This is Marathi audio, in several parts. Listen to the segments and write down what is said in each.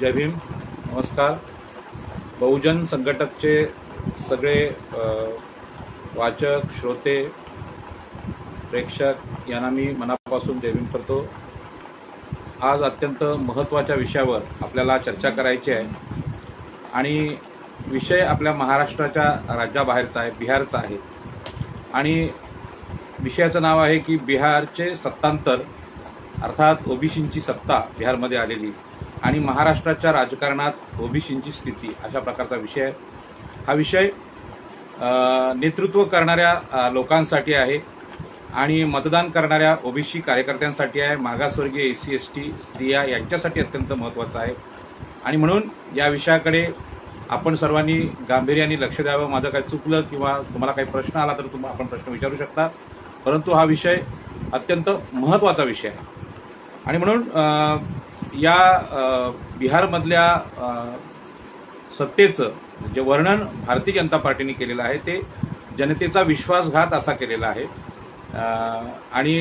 जय भीम, नमस्कार। बहुजन संघटकचे सगळे वाचक, श्रोते, प्रेक्षक यांना मी मनापासून जय भीम करतो। आज अत्यंत महत्त्वाच्या विषयावर आपल्याला चर्चा करायची आहे आणि विषय आपल्या महाराष्ट्राच्या राज्याबाहेरचा आहे, बिहारचा आहे आणि विषयाचं नाव आहे की बिहारचे सत्तांतर अर्थात ओबीसींची सत्ता बिहारमध्ये आलेली आणि महाराष्ट्राच्या राजकारणात ओबीसींची स्थिती अशा प्रकारचा विषय आहे। हा विषय नेतृत्व करणाऱ्या लोकांसाठी आहे आणि मतदान करणाऱ्या ओबीसी कार्यकर्त्यांसाठी आहे, मागासवर्गीय एससी एसटी स्त्रिया यांच्यासाठी अत्यंत महत्त्वाचा आहे आणि म्हणून या विषयाकडे आपण सर्वांनी गांभीर्याने लक्ष द्यावं। माझं काही चुकलं किंवा तुम्हाला काही प्रश्न आला तर आपण प्रश्न विचारू शकता, परंतु हा विषय अत्यंत महत्त्वाचा विषय आहे आणि म्हणून या बिहारमधल्या सत्तेचं जे वर्णन भारतीय जनता पार्टीने केलेलं आहे ते जनतेचा विश्वासघात असा केलेला आहे आणि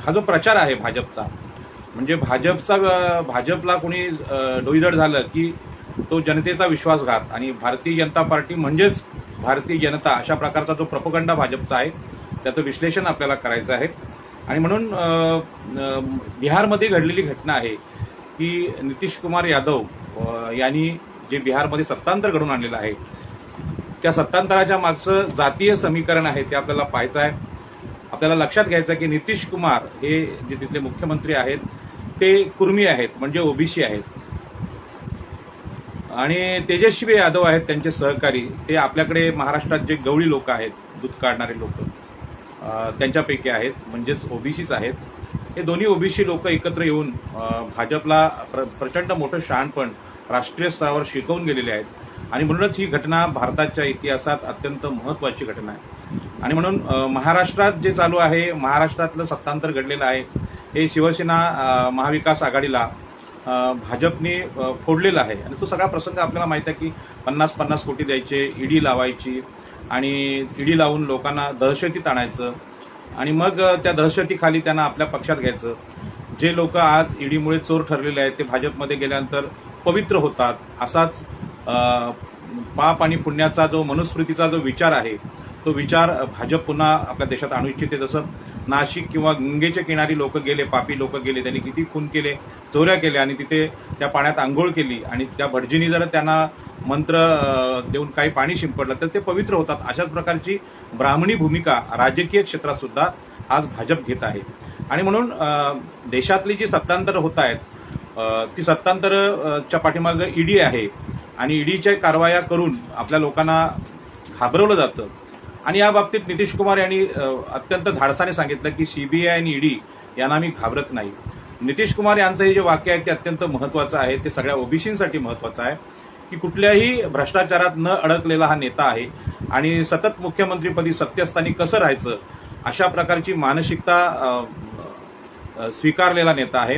हा जो प्रचार आहे भाजपचा, म्हणजे भाजपला कोणी डोईजड झालं की तो जनतेचा विश्वासघात आणि भारतीय जनता पार्टी म्हणजेच भारतीय जनता अशा प्रकारचा जो प्रोपगंडा भाजपचा आहे त्याचं विश्लेषण आपल्याला करायचं आहे आणि म्हणून बिहारमध्ये घडलेली घटना आहे की नितीश कुमार यादव यांनी जे बिहारमध्ये सत्तांतर घडवून आणलेलं आहे त्या सत्तांतराच्या मागचं जातीय समीकरण आहे ते आपल्याला पाहायचं आहे। आपल्याला लक्षात घ्यायचं आहे की नितीश कुमार हे जे तिथले मुख्यमंत्री आहेत ते कुर्मी आहेत, म्हणजे ओबीसी आहेत आणि तेजस्वी यादव आहेत त्यांचे सहकारी, ते आपल्याकडे महाराष्ट्रात जे गवळी लोक आहेत, दूध काढणारे लोक त्यांच्यापैकी आहेत, म्हणजेच ओबीसीच आहेत। हे दोन्ही ओबीसी लोक एकत्र येऊन भाजपला प्रचंड मोठं शहाणपण राष्ट्रीय स्तरावर शिकवून गेलेले आहेत आणि म्हणूनच ही घटना भारताच्या इतिहासात अत्यंत महत्त्वाची घटना आहे आणि म्हणून महाराष्ट्रात जे चालू आहे, महाराष्ट्रातलं सत्तांतर घडलेलं आहे हे शिवसेना महाविकास आघाडीला भाजपने फोडलेला आहे आणि तो सगळा प्रसंग आपल्याला माहिती आहे की 50-50 कोटी द्यायचे, ईडी लावायची आणि ईडी लावून लोकांना दहशतीत आणायचं आणि मग त्या दहशतीखाली त्यांना आपल्या पक्षात घ्यायचं। जे लोक आज ईडीमुळे चोर ठरलेले आहेत ते भाजपमध्ये गेल्यानंतर पवित्र होतात, असाच पाप आणि पुण्याचा जो मनुस्मृतीचा जो विचार आहे तो विचार भाजप पुन्हा आपल्या देशात आणू इच्छिते। जसं नाशिक किंवा गंगेच्या किनारी लोक गेले, पापी लोक गेले, त्यांनी किती खून केले, चोऱ्या केल्या आणि तिथे त्या पाण्यात आंघोळ केली आणि त्या भटजींनी जर त्यांना मंत्र देऊन काही पाणी शिंपडलं तर ते पवित्र होतात। अशाच प्रकारची ब्राह्मणी भूमिका राजकीय क्षेत्रात सुद्धा आज भाजप घेत आहे आणि म्हणून देशातली जी सत्तांतर होत आहेत ती सत्तांतरच्या पाठीमागं ईडी आहे आणि ईडीच्या कारवाया करून आपल्या लोकांना घाबरवलं जातं आणि या बाबतीत नितीश कुमार यांनी अत्यंत धाडसाने सांगितलं की सीबीआय आणि ईडी यांना मी घाबरत नाही। नितीश कुमार यांचं हे जे वाक्य आहे ते अत्यंत महत्त्वाचं आहे, ते सगळ्या ओबीसींसाठी महत्त्वाचं आहे की कुठल्याही भ्रष्टाचारात न अडकलेला हा नेता आहे आणि सतत मुख्यमंत्रीपदी सत्यस्थानी कसं राहायचं अशा प्रकारची मानसिकता स्वीकारलेला नेता आहे,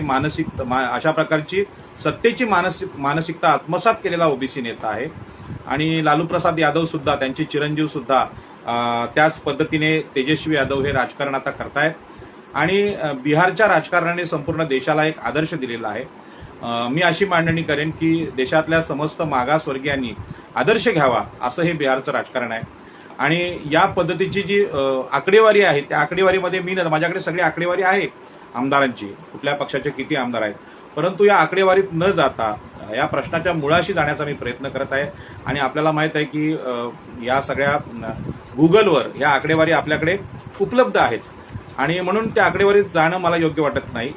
अशा प्रकारची सत्तेची मानसिकता आत्मसात केलेला ओबीसी नेता आहे आणि लालू प्रसाद यादव सुद्धा, त्यांचे चिरंजीव सुद्धा त्याच पद्धतीने तेजस्वी यादव हे राजकारण आता करतायत आणि बिहारच्या राजकारणाने संपूर्ण देशाला एक आदर्श दिलेला आहे। मी अशी मांडणी करेन की देशातल्या समस्त मागासवर्गीयांनी आदर्श घ्यावा असं हे बिहारचं राजकारण आहे आणि या पद्धतीची जी आकडेवारी आहे त्या आकडेवारीमध्ये माझ्याकडे सगळी आकडेवारी आहे आमदारांची, कुठल्या पक्षाचे किती आमदार आहेत, परंतु या आकडेवारीत न जाता या प्रश्नाच्या मुळाशी जाण्याचा मी प्रयत्न करत आहे आणि आपल्याला माहीत आहे की या सगळ्या गुगलवर या आकडेवारी आपल्याकडे उपलब्ध आहेत आणि म्हणून त्या आकडेवारीत जाणं मला योग्य वाटत नाही।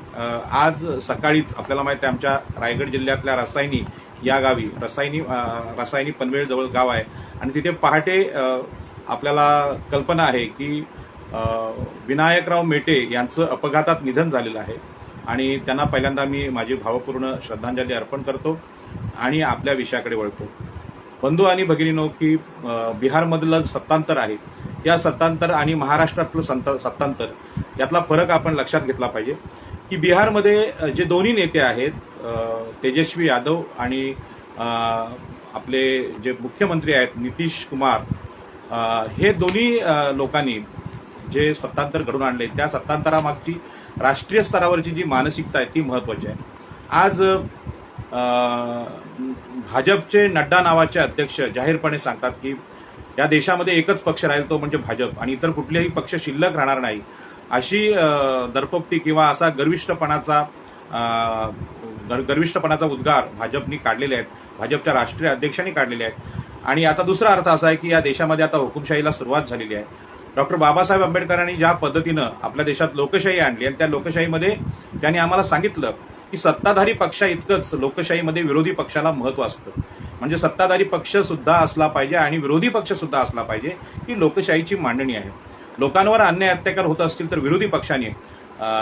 आज सकाळीच आपल्याला माहिती आहे आमच्या रायगड जिल्ह्यातल्या रसायनी या गावी रसायनी पनवेलजवळ गाव आहे आणि तिथे पहाटे आपल्याला कल्पना आहे की विनायकराव मेटे यांचं अपघातात निधन झालेलं आहे आणि त्यांना पहिल्यांदा मी माझी भावपूर्ण श्रद्धांजली अर्पण करतो आणि आपल्या विषयाकडे वळतो। बंधू आणि भगिनींनो, की बिहारमधलं सत्तांतर आहे, या सत्तांतर आणि महाराष्ट्रातलं सत्तांतर यातला फरक आपण लक्षात घेतला पाहिजे की बिहारमध्ये जे दोन्ही नेते आहेत तेजस्वी यादव आणि आपले जे मुख्यमंत्री आहेत नितीश कुमार, हे दोन्ही लोकांनी जे सत्तांतर घडून आणले त्या सत्तांतरामागची राष्ट्रीय स्तरावरची जी मानसिकता आहे ती महत्त्वाची आहे। आज भाजपचे नड्डा नावाचे अध्यक्ष जाहीरपणे सांगतात की या देशामध्ये एकच पक्ष राहील तो म्हणजे भाजप आणि इतर कुठलेही पक्ष शिल्लक राहणार नाही, अशी दरपोक्ती किंवा असा गर्विष्ठपणाचा उद्गार भाजपनी काढलेले आहेत, भाजपच्या राष्ट्रीय अध्यक्षांनी काढलेले आहेत। आणि आता दुसरा अर्थ असा आहे की या देशामध्ये आता हुकुमशाहीला सुरुवात झालेली आहे। डॉक्टर बाबासाहेब आंबेडकरांनी ज्या पद्धतीनं आपल्या देशात लोकशाही आणली आणि त्या लोकशाहीमध्ये त्यांनी आम्हाला सांगितलं की सत्ताधारी पक्षा इतकंच लोकशाहीमध्ये विरोधी पक्षाला महत्त्व असतं, म्हणजे सत्ताधारी पक्ष सुद्धा असला पाहिजे आणि विरोधी पक्ष सुद्धा असला पाहिजे, ही लोकशाहीची मांडणी आहे। लोकांवर अन्याय अत्याचार होत असतील तर विरोधी पक्षाने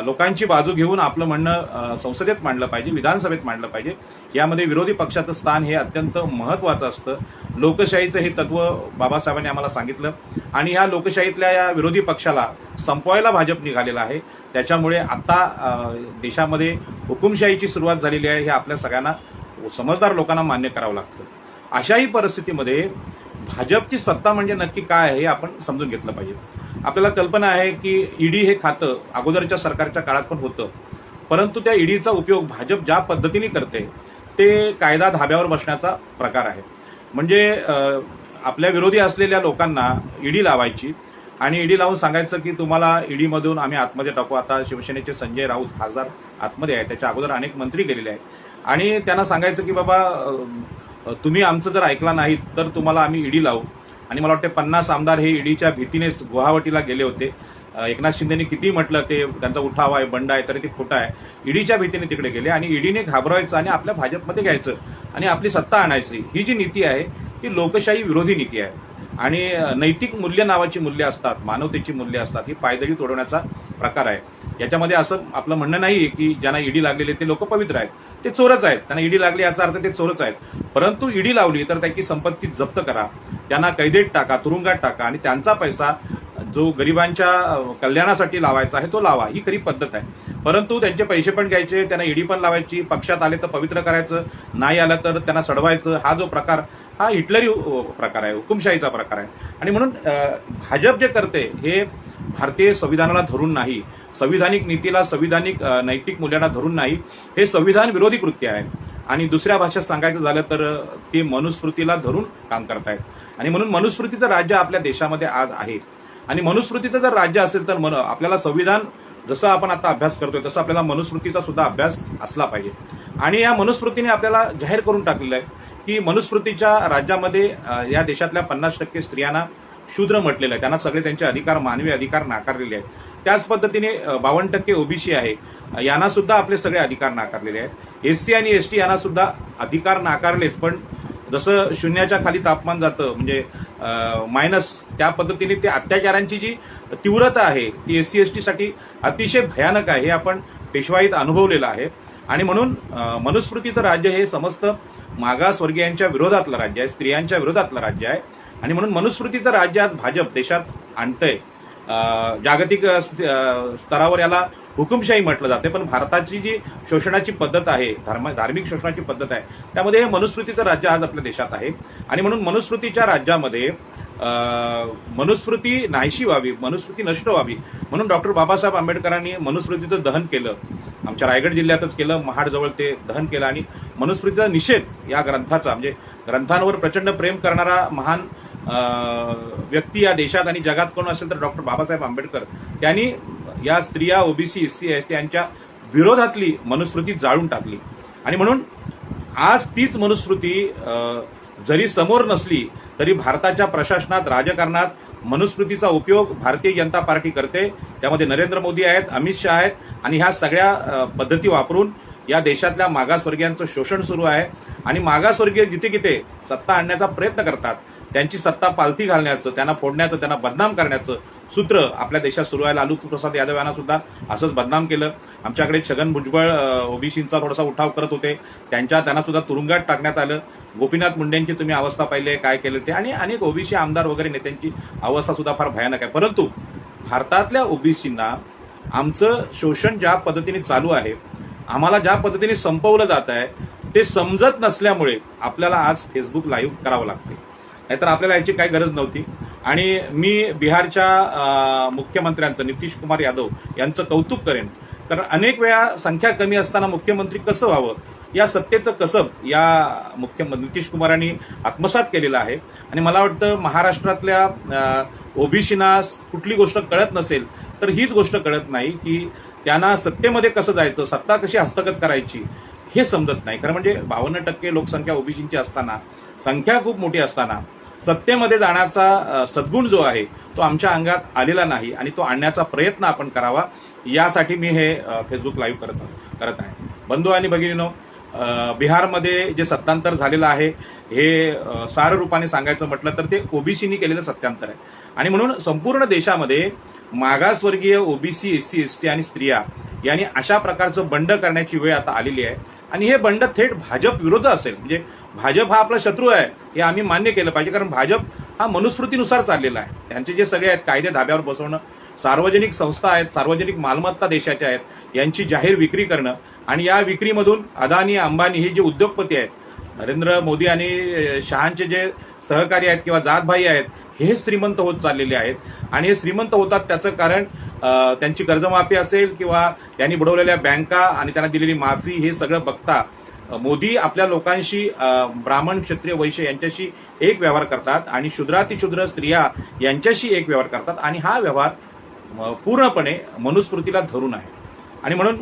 लोकांची बाजू घेऊन आपलं म्हणणं संसदेत मांडलं पाहिजे, विधानसभेत मांडलं पाहिजे। यामध्ये विरोधी पक्षाचं स्थान हे अत्यंत महत्त्वाचं असतं। लोकशाहीचं हे तत्व बाबासाहेबांनी आम्हाला सांगितलं आणि ह्या लोकशाहीतल्या या विरोधी पक्षाला संपवायला भाजप निघालेला आहे। त्याच्यामुळे आता देशामध्ये हुकुमशाहीची सुरुवात झालेली आहे, हे आपल्या सगळ्यांना समजदार लोकांना मान्य करावं लागतं। अशाही परिस्थितीमध्ये भाजपची सत्ता म्हणजे नक्की काय आहे हे आपण समजून घेतलं पाहिजे। आपल्याला कल्पना आहे की ईडी हे खातं अगोदरच्या सरकारच्या काळात पण होतं, परंतु त्या ईडीचा उपयोग भाजप ज्या पद्धतीने करते ते कायदा धाब्यावर बसण्याचा प्रकार आहे। म्हणजे आपल्या विरोधी असलेल्या लोकांना ईडी लावायची आणि ईडी लावून सांगायचं की तुम्हाला ईडीमधून आम्ही आतमध्ये टाकू। आता शिवसेनेचे संजय राऊत खासदार आतमध्ये आहे, त्याच्या अगोदर अनेक मंत्री गेलेले आहेत आणि त्यांना सांगायचं की बाबा तुम्ही आमचं जर ऐकला नाहीत तर तुम्हाला आम्ही ईडी लावू। आणि मला वाटते 50 आमदार हे ईडीच्या भीतीनेच गुवाहाटीला गेले होते। एकनाथ शिंदेने किती म्हटलं ते त्यांचा उठाव आहे, बंड आहे, तरी ते खोटं आहे। ईडीच्या भीतीने तिकडे गेले आणि ईडीने घाबरवायचं आणि आपल्या भाजपमध्ये घ्यायचं आणि आपली सत्ता आणायची। ही जी नीती आहे ही लोकशाही विरोधी नीती आहे आणि नैतिक मूल्य नावाची मूल्य असतात, मानवतेची मूल्य असतात, ही पायदळी तोडवण्याचा प्रकार आहे। याच्यामध्ये असं आपलं म्हणणं नाही की ज्यांना ईडी लागलेले ते लोक पवित्र आहेत, ते चोरच आहेत, त्यांना ईडी लागली याचा अर्थ ते चोरच आहेत। परंतु ईडी लावली तर त्याची संपत्ती जप्त करा, त्यांना कैदेत टाका, तुरुंगात टाका आणि त्यांचा पैसा जो गरिबांच्या कल्याणासाठी लावायचा आहे तो लावा, ही खरी पद्धत आहे। परंतु त्यांचे पैसे पण घ्यायचे, त्यांना ईडी पण लावायची, पक्षात आले तर पवित्र करायचं, नाही आलं तर त्यांना सडवायचं, हा जो प्रकार हा हिटलरी प्रकार आहे, हुकुमशाहीचा प्रकार आहे। आणि म्हणून भाजप जे करते हे भारतीय संविधानाला धरून नाही, संविधानिक नीतीला, संविधानिक नैतिक मूल्यांना धरून नाही, हे संविधान विरोधी कृत्य आहे। आणि दुसऱ्या भाषेत सांगायचं झालं तर ते मनुस्मृतीला धरून काम करतायत। आणि म्हणून मनुस्मृतीचं राज्य आपल्या देशामध्ये आज आहे आणि मनुस्मृतीचं जर राज्य असेल तर आपल्याला संविधान जसं आपण आता अभ्यास करतोय तसं आपल्याला मनुस्मृतीचा सुद्धा अभ्यास असला पाहिजे। आणि या मनुस्मृतीने आपल्याला जाहीर करून टाकलेलं आहे की मनुस्मृतीच्या राज्यामध्ये या देशातल्या 50% स्त्रियांना शूद्र म्हटलेलं आहे, त्यांना सगळे त्यांचे अधिकार, मानवी अधिकार नाकारलेले आहेत। त्याच पद्धतीने 52% ओबीसी आहे, यांना सुद्धा आपले सगळे अधिकार नाकारलेले आहेत। एससी आणि एसटी यांना सुद्धा अधिकार नाकारलेच, पण जसं शून्याच्या खाली तापमान जातं म्हणजे मायनस, त्या पद्धतीने ते अत्याचारांची जी तीव्रता आहे ती एससी एसटीसाठी अतिशय भयानक आहे, हे आपण पेशवाईत अनुभवलेलं आहे। आणि म्हणून मनुस्मृतीचं राज्य हे समस्त मागासवर्गीयांच्या विरोधातलं राज्य आहे, स्त्रियांच्या विरोधातलं राज्य आहे। आणि म्हणून मनुस्मृतीचं राज्य आज भाजप देशात आणतंय। जागतिक स्तरावर याला हुकुमशाही म्हटलं जाते, पण भारताची जी शोषणाची पद्धत आहे, धार्मिक शोषणाची पद्धत आहे, त्यामध्ये हे मनुस्मृतीचं राज्य आज आपल्या देशात आहे। आणि म्हणून मनुस्मृतीच्या राज्यामध्ये मनुस्मृती नाहीशी व्हावी, मनुस्मृती नष्ट व्हावी म्हणून डॉक्टर बाबासाहेब आंबेडकरांनी मनुस्मृतीचं दहन केलं। आमच्या रायगड जिल्ह्यातच केलं, महाडजवळ ते दहन केलं आणि मनुस्मृतीचा निषेध या ग्रंथाचा, म्हणजे ग्रंथांवर प्रचंड प्रेम करणारा महान व्यक्ती या देशात आणि जगात कोण असेल तर डॉक्टर बाबासाहेब आंबेडकर, त्यांनी या स्त्रिया, ओबीसी, एससी एसटी यांच्या विरोधातली मनुस्मृती जाळून टाकली। आणि म्हणून आज तीच मनुस्मृती जरी समोर नसली तरी भारताच्या प्रशासनात, राजकारणात मनुस्मृतीचा उपयोग भारतीय जनता पार्टी करते। त्यामध्ये नरेंद्र मोदी आहेत, अमित शहा आहेत आणि ह्या सगळ्या पद्धती वापरून या देशातल्या मागासवर्गीयांचं शोषण सुरू आहे। आणि मागासवर्गीय जिथे किथे सत्ता आणण्याचा प्रयत्न करतात, त्यांची सत्ता पालथी घालण्याचं, त्यांना फोडण्याचं, त्यांना बदनाम करण्याचं सूत्र आपल्या देशात सुरू आहे। लालू प्रसाद यादव यांना सुद्धा असंच बदनाम केलं। आमच्याकडे छगन भुजबळ ओबीसींचा थोडासा उठाव करत होते, त्यांना सुद्धा तुरुंगात टाकण्यात आलं। गोपीनाथ मुंडेंची तुम्ही अवस्था पाहिली आहे, काय केलं ते, आणि अनेक ओबीसी आमदार वगैरे नेत्यांची अवस्था सुद्धा फार भयानक आहे। परंतु भारतातल्या ओबीसींना आमचं शोषण ज्या पद्धतीने चालू आहे, आम्हाला ज्या पद्धतीने संपवलं जात आहे, ते समजत नसल्यामुळे आपल्याला आज फेसबुक लाईव्ह करावं लागते, नाहीतर आपल्याला याची काही गरज नव्हती। आणि मी बिहारच्या मुख्यमंत्र्यांचं, नितीश कुमार यादव यांचं कौतुक करेन, कारण अनेक वेळा संख्या कमी असताना मुख्यमंत्री कसं व्हावं या सत्तेचं कसब या मुख्यमंत्री नितीश कुमारांनी आत्मसात केलेलं आहे. आणि मला वाटतं महाराष्ट्रातल्या ओबीसीना कुठली गोष्ट कळत नसेल तर हीच गोष्ट कळत नाही की त्यांना सत्तेमध्ये कसं जायचं, सत्ता कशी हस्तगत करायची हे समजत नाही. खरं म्हणजे 52% लोकसंख्या ओबीसींची असताना, संख्या खूप मोठी असताना सत्तेमध्ये जाण्याचा सद्गुण जो आहे तो आमच्या अंगात आलेला नाही आणि तो आणण्याचा प्रयत्न आपण करावा, यासाठी मी हे फेसबुक लाईव्ह करत आहे. बंधू आणि भगिनींनो, बिहारमध्ये जे सत्तांतर झालेलं आहे हे सार रूपाने सांगायचं म्हटलं तर ते ओबीसीनी केलेलं सत्तांतर आहे. आणि म्हणून संपूर्ण देशामध्ये मागासवर्गीय ओबीसी, एससी, एसटी आणि स्त्रिया यांनी अशा प्रकारचं बंड करण्याची वेळ आता आलेली आहे. आणि हे बंड थेट भाजप विरोध असेल, म्हणजे भाजप हा आपला शत्रू आहे हे आम्ही मान्य केलं पाहिजे. कारण भाजप हा मनुस्मृतीनुसार चाललेला आहे. त्यांचे जे सगळे आहेत कायदे धाब्यावर बसवणं, सार्वजनिक संस्था आहेत, सार्वजनिक मालमत्ता देशाच्या आहेत, यांची जाहीर विक्री करणं आणि या विक्रीमधून अदानी, अंबानी हे जे उद्योगपती आहेत, नरेंद्र मोदी आणि शहांचे जे सहकारी आहेत किंवा जातभाई आहेत, हे श्रीमंत होत चाललेले आहेत. आणि हे श्रीमंत होतात त्याचं कारण त्यांची कर्जमाफी असेल किंवा त्यांनी बुडवलेल्या बँका आणि त्यांना दिलेली माफी, हे सगळं बघता मोदी आपल्या लोकांशी, ब्राह्मण, क्षत्रिय, वैश्य यांच्याशी एक व्यवहार करतात आणि शूद्रातिशूद्र स्त्रिया यांच्याशी एक व्यवहार करतात. आणि हा व्यवहार पूर्णपणे मनुस्मृतीला धरून आहे. आणि म्हणून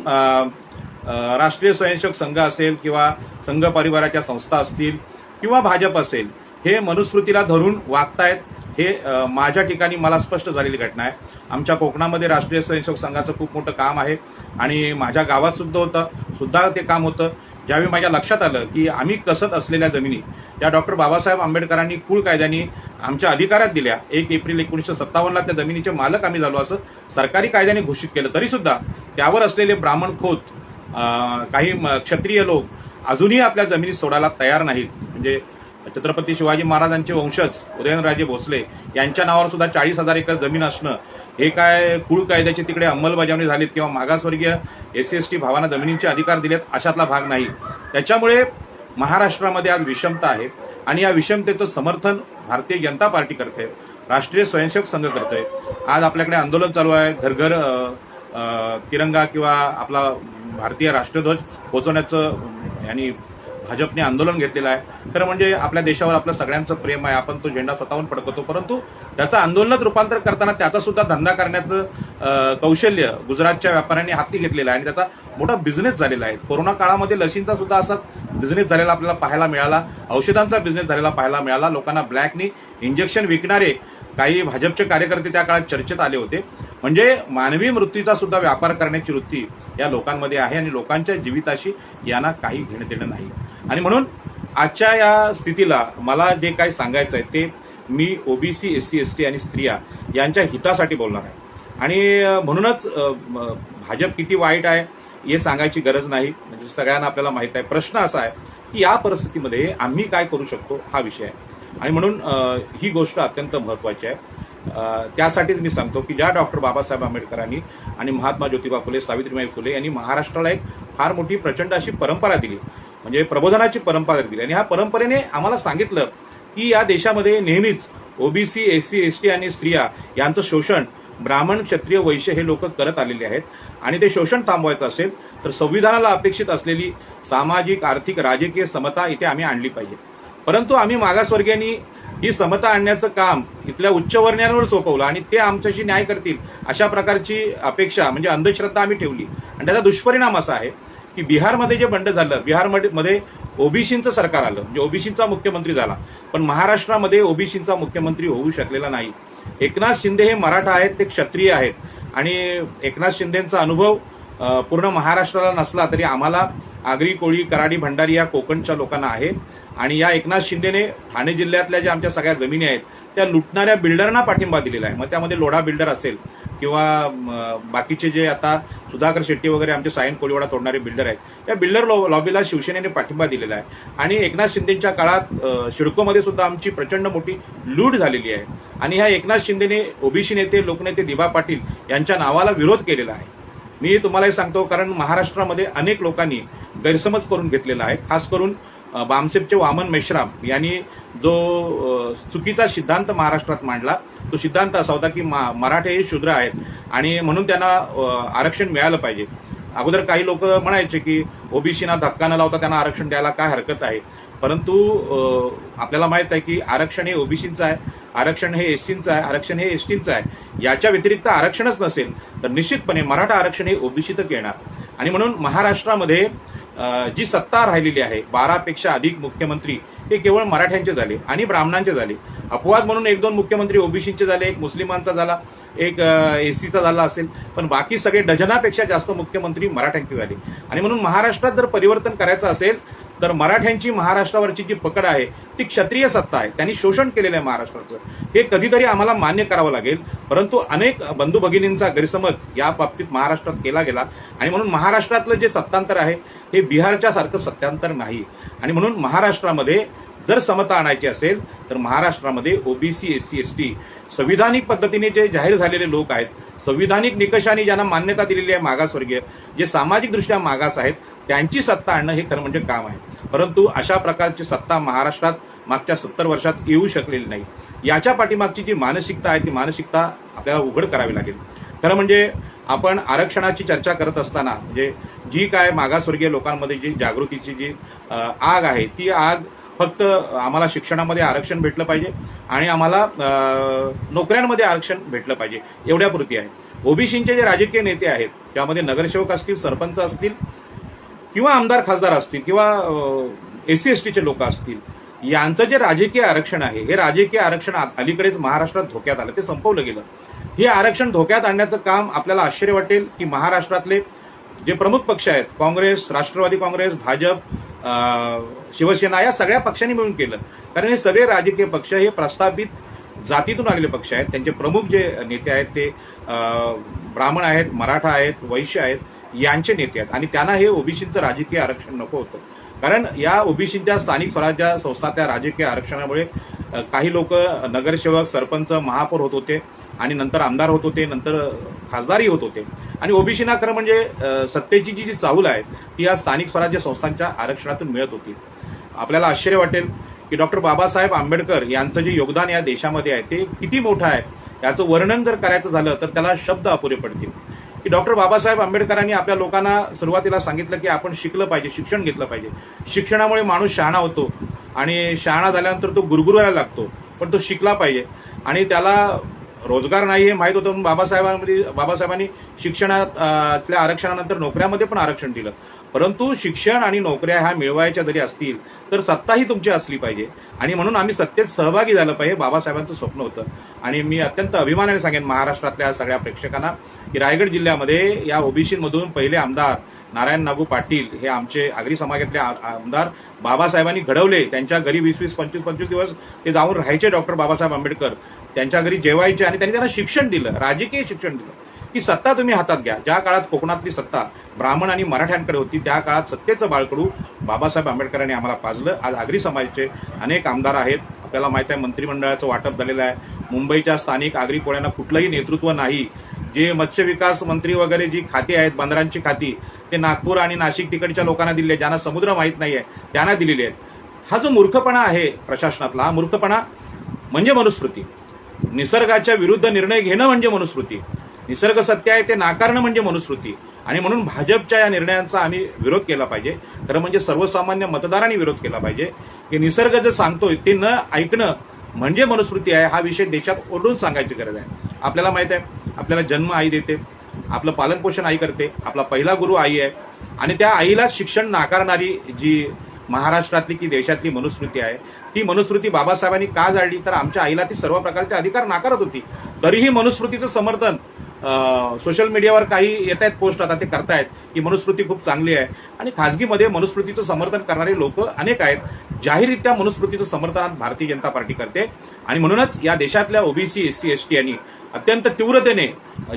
राष्ट्रीय स्वयंसेवक संघ असेल किंवा संघ परिवाराच्या संस्था असतील किंवा भाजप असेल, हे मनुस्मृतीला धरून वागतायत. हे माझ्या ठिकाणी मला स्पष्ट झालेली घटना आहे. आमच्या कोकणामध्ये राष्ट्रीय स्वयंसेवक संघाचं खूप मोठं काम आहे आणि माझ्या गावात सुद्धा ते काम होतं. ज्यावेळी माझ्या लक्षात आलं की आम्ही कसत असलेल्या जमिनी त्या डॉक्टर बाबासाहेब आंबेडकरांनी कुळ कायद्याने आमच्या अधिकारात दिल्या, 1 एप्रिल 1957ला त्या जमिनीचे मालक आम्ही झालो असं सरकारी कायद्याने घोषित केलं, तरी सुद्धा त्यावर असलेले ब्राह्मण खोत, काही क्षत्रिय लोक अजूनही आपल्या जमिनी सोडायला तयार नाहीत. म्हणजे छत्रपती शिवाजी महाराजांचे वंशज उदयनराजे भोसले यांच्या नावावर सुद्धा 40,000 एकर जमीन असणं, हे काय कुळ कायद्याची तिकडे अंमलबजावणी झालीत किंवा मागासवर्गीय एससी एसटी भावांना जमिनींचे अधिकार दिलेत अशातला भाग नाही. त्याच्यामुळे महाराष्ट्रामध्ये आज विषमता आहे आणि या विषमतेचं समर्थन भारतीय जनता पार्टी करते, राष्ट्रीय स्वयंसेवक संघ करतोय. आज आपल्याकडे आंदोलन चालू आहे, घर घर तिरंगा किंवा आपला भारतीय राष्ट्रध्वज पोहोचवण्याचं यांनी भाजपने आंदोलन घेतलेलं आहे. खरं म्हणजे आपल्या देशावर आपलं सगळ्यांचं प्रेम आहे, आपण तो झेंडा स्वतःहून फडकवतो, परंतु त्याचं आंदोलनात रूपांतर करताना त्याचा सुद्धा धंदा करण्याचं कौशल्य गुजरातच्या व्यापाऱ्यांनी हाती घेतलेलं आहे आणि त्याचा मोठा बिझनेस झालेला आहे. कोरोना काळामध्ये लसींचा सुद्धा असा बिझनेस झालेला आपल्याला पाहायला मिळाला, औषधांचा बिझनेस झालेला पाहायला मिळाला. लोकांना ब्लॅकनी इंजेक्शन विकणारे काही भाजपचे कार्यकर्ते त्या काळात चर्चेत आले होते. म्हणजे मानवी मृत्यूचा सुद्धा व्यापार करण्याची वृत्ती या लोकांमध्ये आहे आणि लोकांच्या जीविताशी यांना काही घेणं देणं नाही. आणि म्हणून आजच्या या स्थितीला मला जे काही सांगायचं आहे ते मी ओबीसी, एससी, एसटी आणि स्त्रिया यांच्या हितासाठी बोलणार आहे. आणि म्हणूनच भाजप किती वाईट आहे हे सांगायची गरज नाही, म्हणजे सगळ्यांना आपल्याला माहीत आहे. प्रश्न असा आहे की या परिस्थितीमध्ये आम्ही काय करू शकतो हा विषय आहे. आणि म्हणून ही गोष्ट अत्यंत महत्त्वाची आहे. त्यासाठीच मी सांगतो की ज्या डॉक्टर बाबासाहेब आंबेडकरांनी आणि महात्मा ज्योतिबा फुले, सावित्रीबाई फुले यांनी महाराष्ट्राला एक फार मोठी प्रचंड अशी परंपरा दिली, म्हणजे प्रबोधनाची परंपरा दिली. आणि ह्या परंपरेने आम्हाला सांगितलं की या देशामध्ये नेहमीच ओबीसी, एससी, एसटी आणि स्त्रिया यांचं शोषण ब्राह्मण, क्षत्रिय, वैश्य हे लोक करत आलेले आहेत. आणि ते शोषण थांबवायचं असेल तर संविधानाला अपेक्षित असलेली सामाजिक, आर्थिक, राजकीय समता इथे आम्ही आणली पाहिजे. परंतु आम्ही मागासवर्गीयांनी ही समता आणण्याचं काम इथल्या उच्चवर्णीयांवर सोपवलं आणि ते आमच्याशी न्याय करतील अशा प्रकारची अपेक्षा, म्हणजे अंधश्रद्धा आम्ही ठेवली. आणि त्याचा दुष्परिणाम असा आहे की बिहारमध्ये जे बंड झालं, बिहारमध्ये ओबीसींचं सरकार आलं, म्हणजे ओबीसींचा मुख्यमंत्री झाला, पण महाराष्ट्रामध्ये ओबीसींचा मुख्यमंत्री होऊ शकलेला नाही. एकनाथ शिंदे हे मराठा आहेत, ते क्षत्रिय आहेत आणि एकनाथ शिंदेंचा अनुभव पूर्ण महाराष्ट्राला नसला तरी आम्हाला आगरी, कोळी, कराडी, भंडारी या कोकणच्या लोकांना आहे. आणि या एकनाथ शिंदेने ठाणे जिल्ह्यातल्या ज्या आमच्या सगळ्या जमिनी आहेत त्या लुटणाऱ्या बिल्डरांना पाठिंबा दिलेला आहे. मग त्यामध्ये लोढा बिल्डर असेल किंवा बाकीचे जे आता सुधाकर शेट्टी वगैरे आमचे सायन कोळीवाडा तोडणारे बिल्डर आहेत, त्या बिल्डर लॉबीला शिवसेनेने पाठिंबा दिलेला आहे. आणि एकनाथ शिंदेच्या काळात सिडकोमध्ये सुद्धा आमची प्रचंड मोठी लूट झालेली आहे. आणि ह्या एकनाथ शिंदेने ओबीसी नेते, लोकनेते दिबा पाटील यांच्या नावाला विरोध केलेला आहे. मी तुम्हाला हे सांगतो कारण महाराष्ट्रामध्ये अनेक लोकांनी गैरसमज करून घेतलेला आहे. खास करून बामसेपचे वामन मेश्राम यांनी जो चुकीचा सिद्धांत महाराष्ट्रात मांडला, तो सिद्धांत असा होता की मराठे हे शूद्र आहेत आणि म्हणून त्यांना आरक्षण मिळालं पाहिजे. अगोदर काही लोक म्हणायचे की ओबीसीना धक्का न लावता त्यांना आरक्षण द्यायला काय हरकत आहे, परंतु आपल्याला माहित आहे की आरक्षण हे ओबीसीचं आहे, आरक्षण हे एससीचं आहे, आरक्षण हे एसटीचं आहे. याच्या व्यतिरिक्त आरक्षणच नसेल तर निश्चितपणे मराठा आरक्षण हे ओबीसीतच येणार. आणि म्हणून महाराष्ट्रामध्ये जी सत्ता राहिलेली आहे, 12पेक्षा अधिक मुख्यमंत्री हे केवळ मराठ्यांचे झाले आणि ब्राह्मणांचे झाले. अपवाद म्हणून 1-2 मुख्यमंत्री ओबीसीचे झाले, एक मुस्लिमांचा झाला, एक एससीचा झाला असेल, पण बाकी सगळे डझनापेक्षा जास्त मुख्यमंत्री मराठ्यांचे झाले. आणि म्हणून महाराष्ट्रात जर परिवर्तन करायचं असेल तर मराठ्यांची महाराष्ट्रावरची जी पकड आहे ती क्षत्रिय सत्ता आहे, त्यांनी शोषण केलेलं आहे महाराष्ट्राचं, हे कधीतरी आम्हाला मान्य करावं लागेल. परंतु अनेक बंधू भगिनींचा गैरसमज या बाबतीत महाराष्ट्रात केला गेला आणि म्हणून महाराष्ट्रातलं जे सत्तांतर आहे हे बिहारच्या सारखं सत्तांतर नाही. आणि म्हणून महाराष्ट्रामध्ये जर समता आणायची असेल तर महाराष्ट्रामध्ये ओबीसी, एससी, एसटी संविधानिक पद्धतीने जे जाहीर झालेले लोक आहेत, संविधानिक निकषाने ज्यांना मान्यता दिलेली आहे, मागासवर्गीय जे सामाजिकदृष्ट्या मागास आहेत, त्यांची सत्ता आणणं हे खरं म्हणजे काम आहे. परंतु अशा प्रकारची सत्ता महाराष्ट्रात मागच्या 70 वर्षात येऊ शकलेली नाही. याच्या पाठीमागची जी मानसिकता आहे ती मानसिकता आपल्याला उघड करावी लागेल. खरं म्हणजे आपण आरक्षणाची चर्चा करत असताना म्हणजे जी काय मागासवर्गीय लोकांमध्ये जी जागृतीची जी आग आहे ती आग फक्त आम्हाला शिक्षणामध्ये आरक्षण भेटलं पाहिजे आणि आम्हाला नोकऱ्यांमध्ये आरक्षण भेटलं पाहिजे एवढ्यापुरती आहे. ओबीसीचे जे राजकीय नेते आहेत त्यामध्ये नगरसेवक असतील, सरपंच असतील किंवा आमदार खासदार असतील किंवा एससी एसटीचे लोक असतील, यांचं जे राजकीय आरक्षण आहे हे राजकीय आरक्षण अलीकडेच महाराष्ट्रात धोक्यात आलं, ते संपवलं गेलं. हे आरक्षण धोक्यात आणण्याचं काम आपल्याला आश्चर्य वाटेल की महाराष्ट्रातले जे प्रमुख पक्ष आहेत, काँग्रेस, राष्ट्रवादी काँग्रेस, भाजप, शिवसेना या सगळ्या पक्षांनी मिळून केलं. कारण हे सगळे राजकीय पक्ष हे प्रस्थापित जातीतून आलेले पक्ष आहेत. त्यांचे प्रमुख जे नेते आहेत ते ब्राह्मण आहेत, मराठा आहेत, वैश्य आहेत, यांचे नेते आहेत आणि त्यांना हे ओबीसीचं राजकीय आरक्षण नको होतं. कारण या ओबीसीच्या स्थानिक स्वराज्य संस्था त्या राजकीय आरक्षणामुळे काही लोक नगरसेवक, सरपंच, महापौर होत होते आणि नंतर आमदार होत होते, नंतर खासदारही होत होते. आणि ओबीसीना खरं म्हणजे सत्तेची जी चाहूल आहे ती या स्थानिक स्वराज्य संस्थांच्या आरक्षणातून मिळत होती. आपल्याला आश्चर्य वाटेल की डॉक्टर बाबासाहेब आंबेडकर यांचं जे योगदान या देशामध्ये आहे ते किती मोठं आहे, याचं वर्णन जर करायचं झालं तर त्याला शब्द अपुरे पडतील. की डॉक्टर बाबासाहेब आंबेडकरांनी आपल्या लोकांना सुरुवातीला सांगितलं की आपण शिकलं पाहिजे, शिक्षण घेतलं पाहिजे. शिक्षणामुळे माणूस शहाणा होतो आणि शहाणा झाल्यानंतर तो गुरगुरायला लागतो, पण तो शिकला पाहिजे. आणि त्याला रोजगार नाही हे माहीत होतं, बाबासाहेबांनी शिक्षणातल्या आरक्षणानंतर नोकऱ्यामध्ये पण आरक्षण दिलं. परंतु शिक्षण आणि नोकऱ्या ह्या मिळवायच्या जरी असतील तर सत्ताही तुमची असली पाहिजे आणि म्हणून आम्ही सत्तेत सहभागी झालं पाहिजे, बाबासाहेबांचं स्वप्न होतं. आणि मी अत्यंत अभिमानाने सांगेन महाराष्ट्रातल्या सगळ्या प्रेक्षकांना की रायगड जिल्ह्यामध्ये या ओबीसीमधून पहिले आमदार नारायण नागू पाटील हे आमचे आगरी समाजातले आमदार बाबासाहेबांनी घडवले. त्यांच्या घरी 20-20, 25-25 दिवस ते जाऊन राहायचे डॉक्टर बाबासाहेब आंबेडकर, त्यांच्या घरी जेवायचे आणि त्यांनी त्यांना शिक्षण दिलं, राजकीय शिक्षण दिलं की सत्ता तुम्ही हातात घ्या. ज्या काळात कोकणातली सत्ता ब्राह्मण आणि मराठ्यांकडे होती त्या काळात सत्तेचं बाळकडू बाबासाहेब आंबेडकरांनी आम्हाला पाजलं. आज आगरी समाजाचे अनेक आमदार आहेत, आपल्याला माहिती आहे मंत्रिमंडळाचं वाटप झालेलं आहे. मुंबईच्या स्थानिक आगरी कोळ्यांना कुठलंही नेतृत्व नाही. जे मत्स्य विकास मंत्री वगैरे जी खाती आहेत, बंदरांची खाती, ते नागपूर आणि नाशिक तिकडच्या लोकांना दिली आहेत, ज्यांना समुद्र माहीत नाहीये त्यांना दिलेली आहेत. हा जो मूर्खपणा आहे प्रशासनातला, हा मूर्खपणा म्हणजे मनुस्मृती. निसर्गाच्या विरुद्ध निर्णय घेणं म्हणजे मनुस्मृती, निसर्ग सत्य आहे ते नाकारणं म्हणजे मनुस्मृती. आणि म्हणून भाजपच्या या निर्णयांचा आम्ही विरोध केला पाहिजे. खरं म्हणजे सर्वसामान्य मतदारांनी विरोध केला पाहिजे की निसर्ग जे सांगतोय ते न ऐकणं म्हणजे मनुस्मृती आहे. हा विषय देशात ओढून सांगायची गरज आहे. आपल्याला माहित आहे, आपल्याला जन्म आई देते, आपलं पालनपोषण आई करते, आपला पहिला गुरु आई आहे आणि त्या आईला शिक्षण नाकारणारी जी महाराष्ट्रातली की देशातली मनुस्मृती आहे ती मनुस्मृती बाबासाहेबांनी का जाळली तर आमच्या आईला ती सर्व प्रकारचे अधिकार नाकारत होती. तरीही मनुस्मृतीचं समर्थन सोशल मीडियावर काही येत आहेत पोस्ट, आता ते करतायत की मनुस्मृती खूप चांगली आहे आणि खाजगीमध्ये मनुस्मृतीचं समर्थन करणारे लोक अनेक आहेत. जाहीररित्या मनुस्मृतीचं समर्थन भारतीय जनता पार्टी करते आणि म्हणूनच या देशातल्या ओबीसी, एससी, एसटी यांनी अत्यंत तीव्रतेने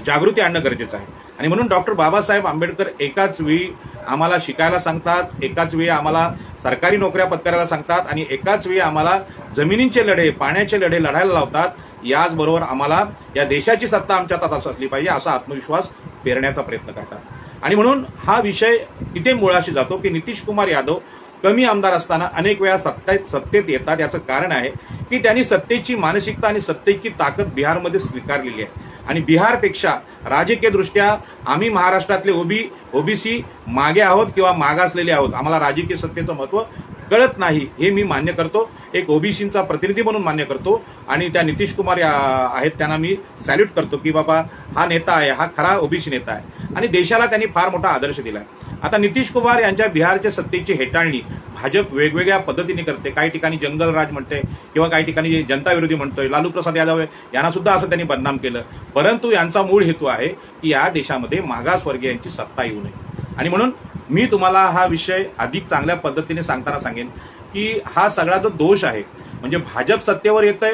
जागृती आणणं गरजेचं आहे. आणि म्हणून डॉक्टर बाबासाहेब आंबेडकर एकाच वेळी आम्हाला शिकायला सांगतात, एकाच वेळी आम्हाला सरकारी नोकऱ्या पत्करायला सांगतात आणि एकाच वेळी आम्हाला जमिनींचे लढे, पाण्याचे लढे लढायला लावतात. याचबरोबर आम्हाला या देशाची सत्ता आमच्या हातात असली पाहिजे असा आत्मविश्वास पेरण्याचा प्रयत्न करतात. आणि म्हणून हा विषय तिथे मुळाशी जातो की नितीश कुमार यादव कमी आमदार असताना अनेक वेळा सत्तेत येतात. याचं कारण आहे की त्यांनी सत्तेची मानसिकता आणि सत्तेची ताकद बिहारमध्ये स्वीकारलेली आहे आणि बिहारपेक्षा राजकीय दृष्ट्या आम्ही महाराष्ट्रातले ओबीसी मागे आहोत किंवा मागासलेले आहोत. आम्हाला राजकीय सत्तेचं महत्त्व कळत नाही हे मी मान्य करतो, एक ओबीसीचा प्रतिनिधी म्हणून मान्य करतो. आणि त्या नितीश कुमार आहेत त्यांना मी सॅल्यूट करतो की बाबा हा नेता आहे, हा खरा ओबीसी नेता आहे आणि देशाला त्यांनी फार मोठा आदर्श दिला आहे. आता नितीश कुमार यांच्या बिहारच्या सत्तेची हेटाळणी भाजप वेगवेगळ्या पद्धतीने करते. काही ठिकाणी जंगलराज म्हणते किंवा काही ठिकाणी जनता विरोधी म्हणतोय. लालू प्रसाद यादव यांना सुद्धा असं त्यांनी बदनाम केलं. परंतु यांचा मूळ हेतू आहे की या देशामध्ये मागासवर्गीयांची सत्ता येऊ नये. आणि म्हणून मी तुम्हाला हा विषय अधिक चांगल्या पद्धतीने सांगताना सांगेन की हा सगळा जो दोष आहे म्हणजे भाजप सत्तेवर येतंय,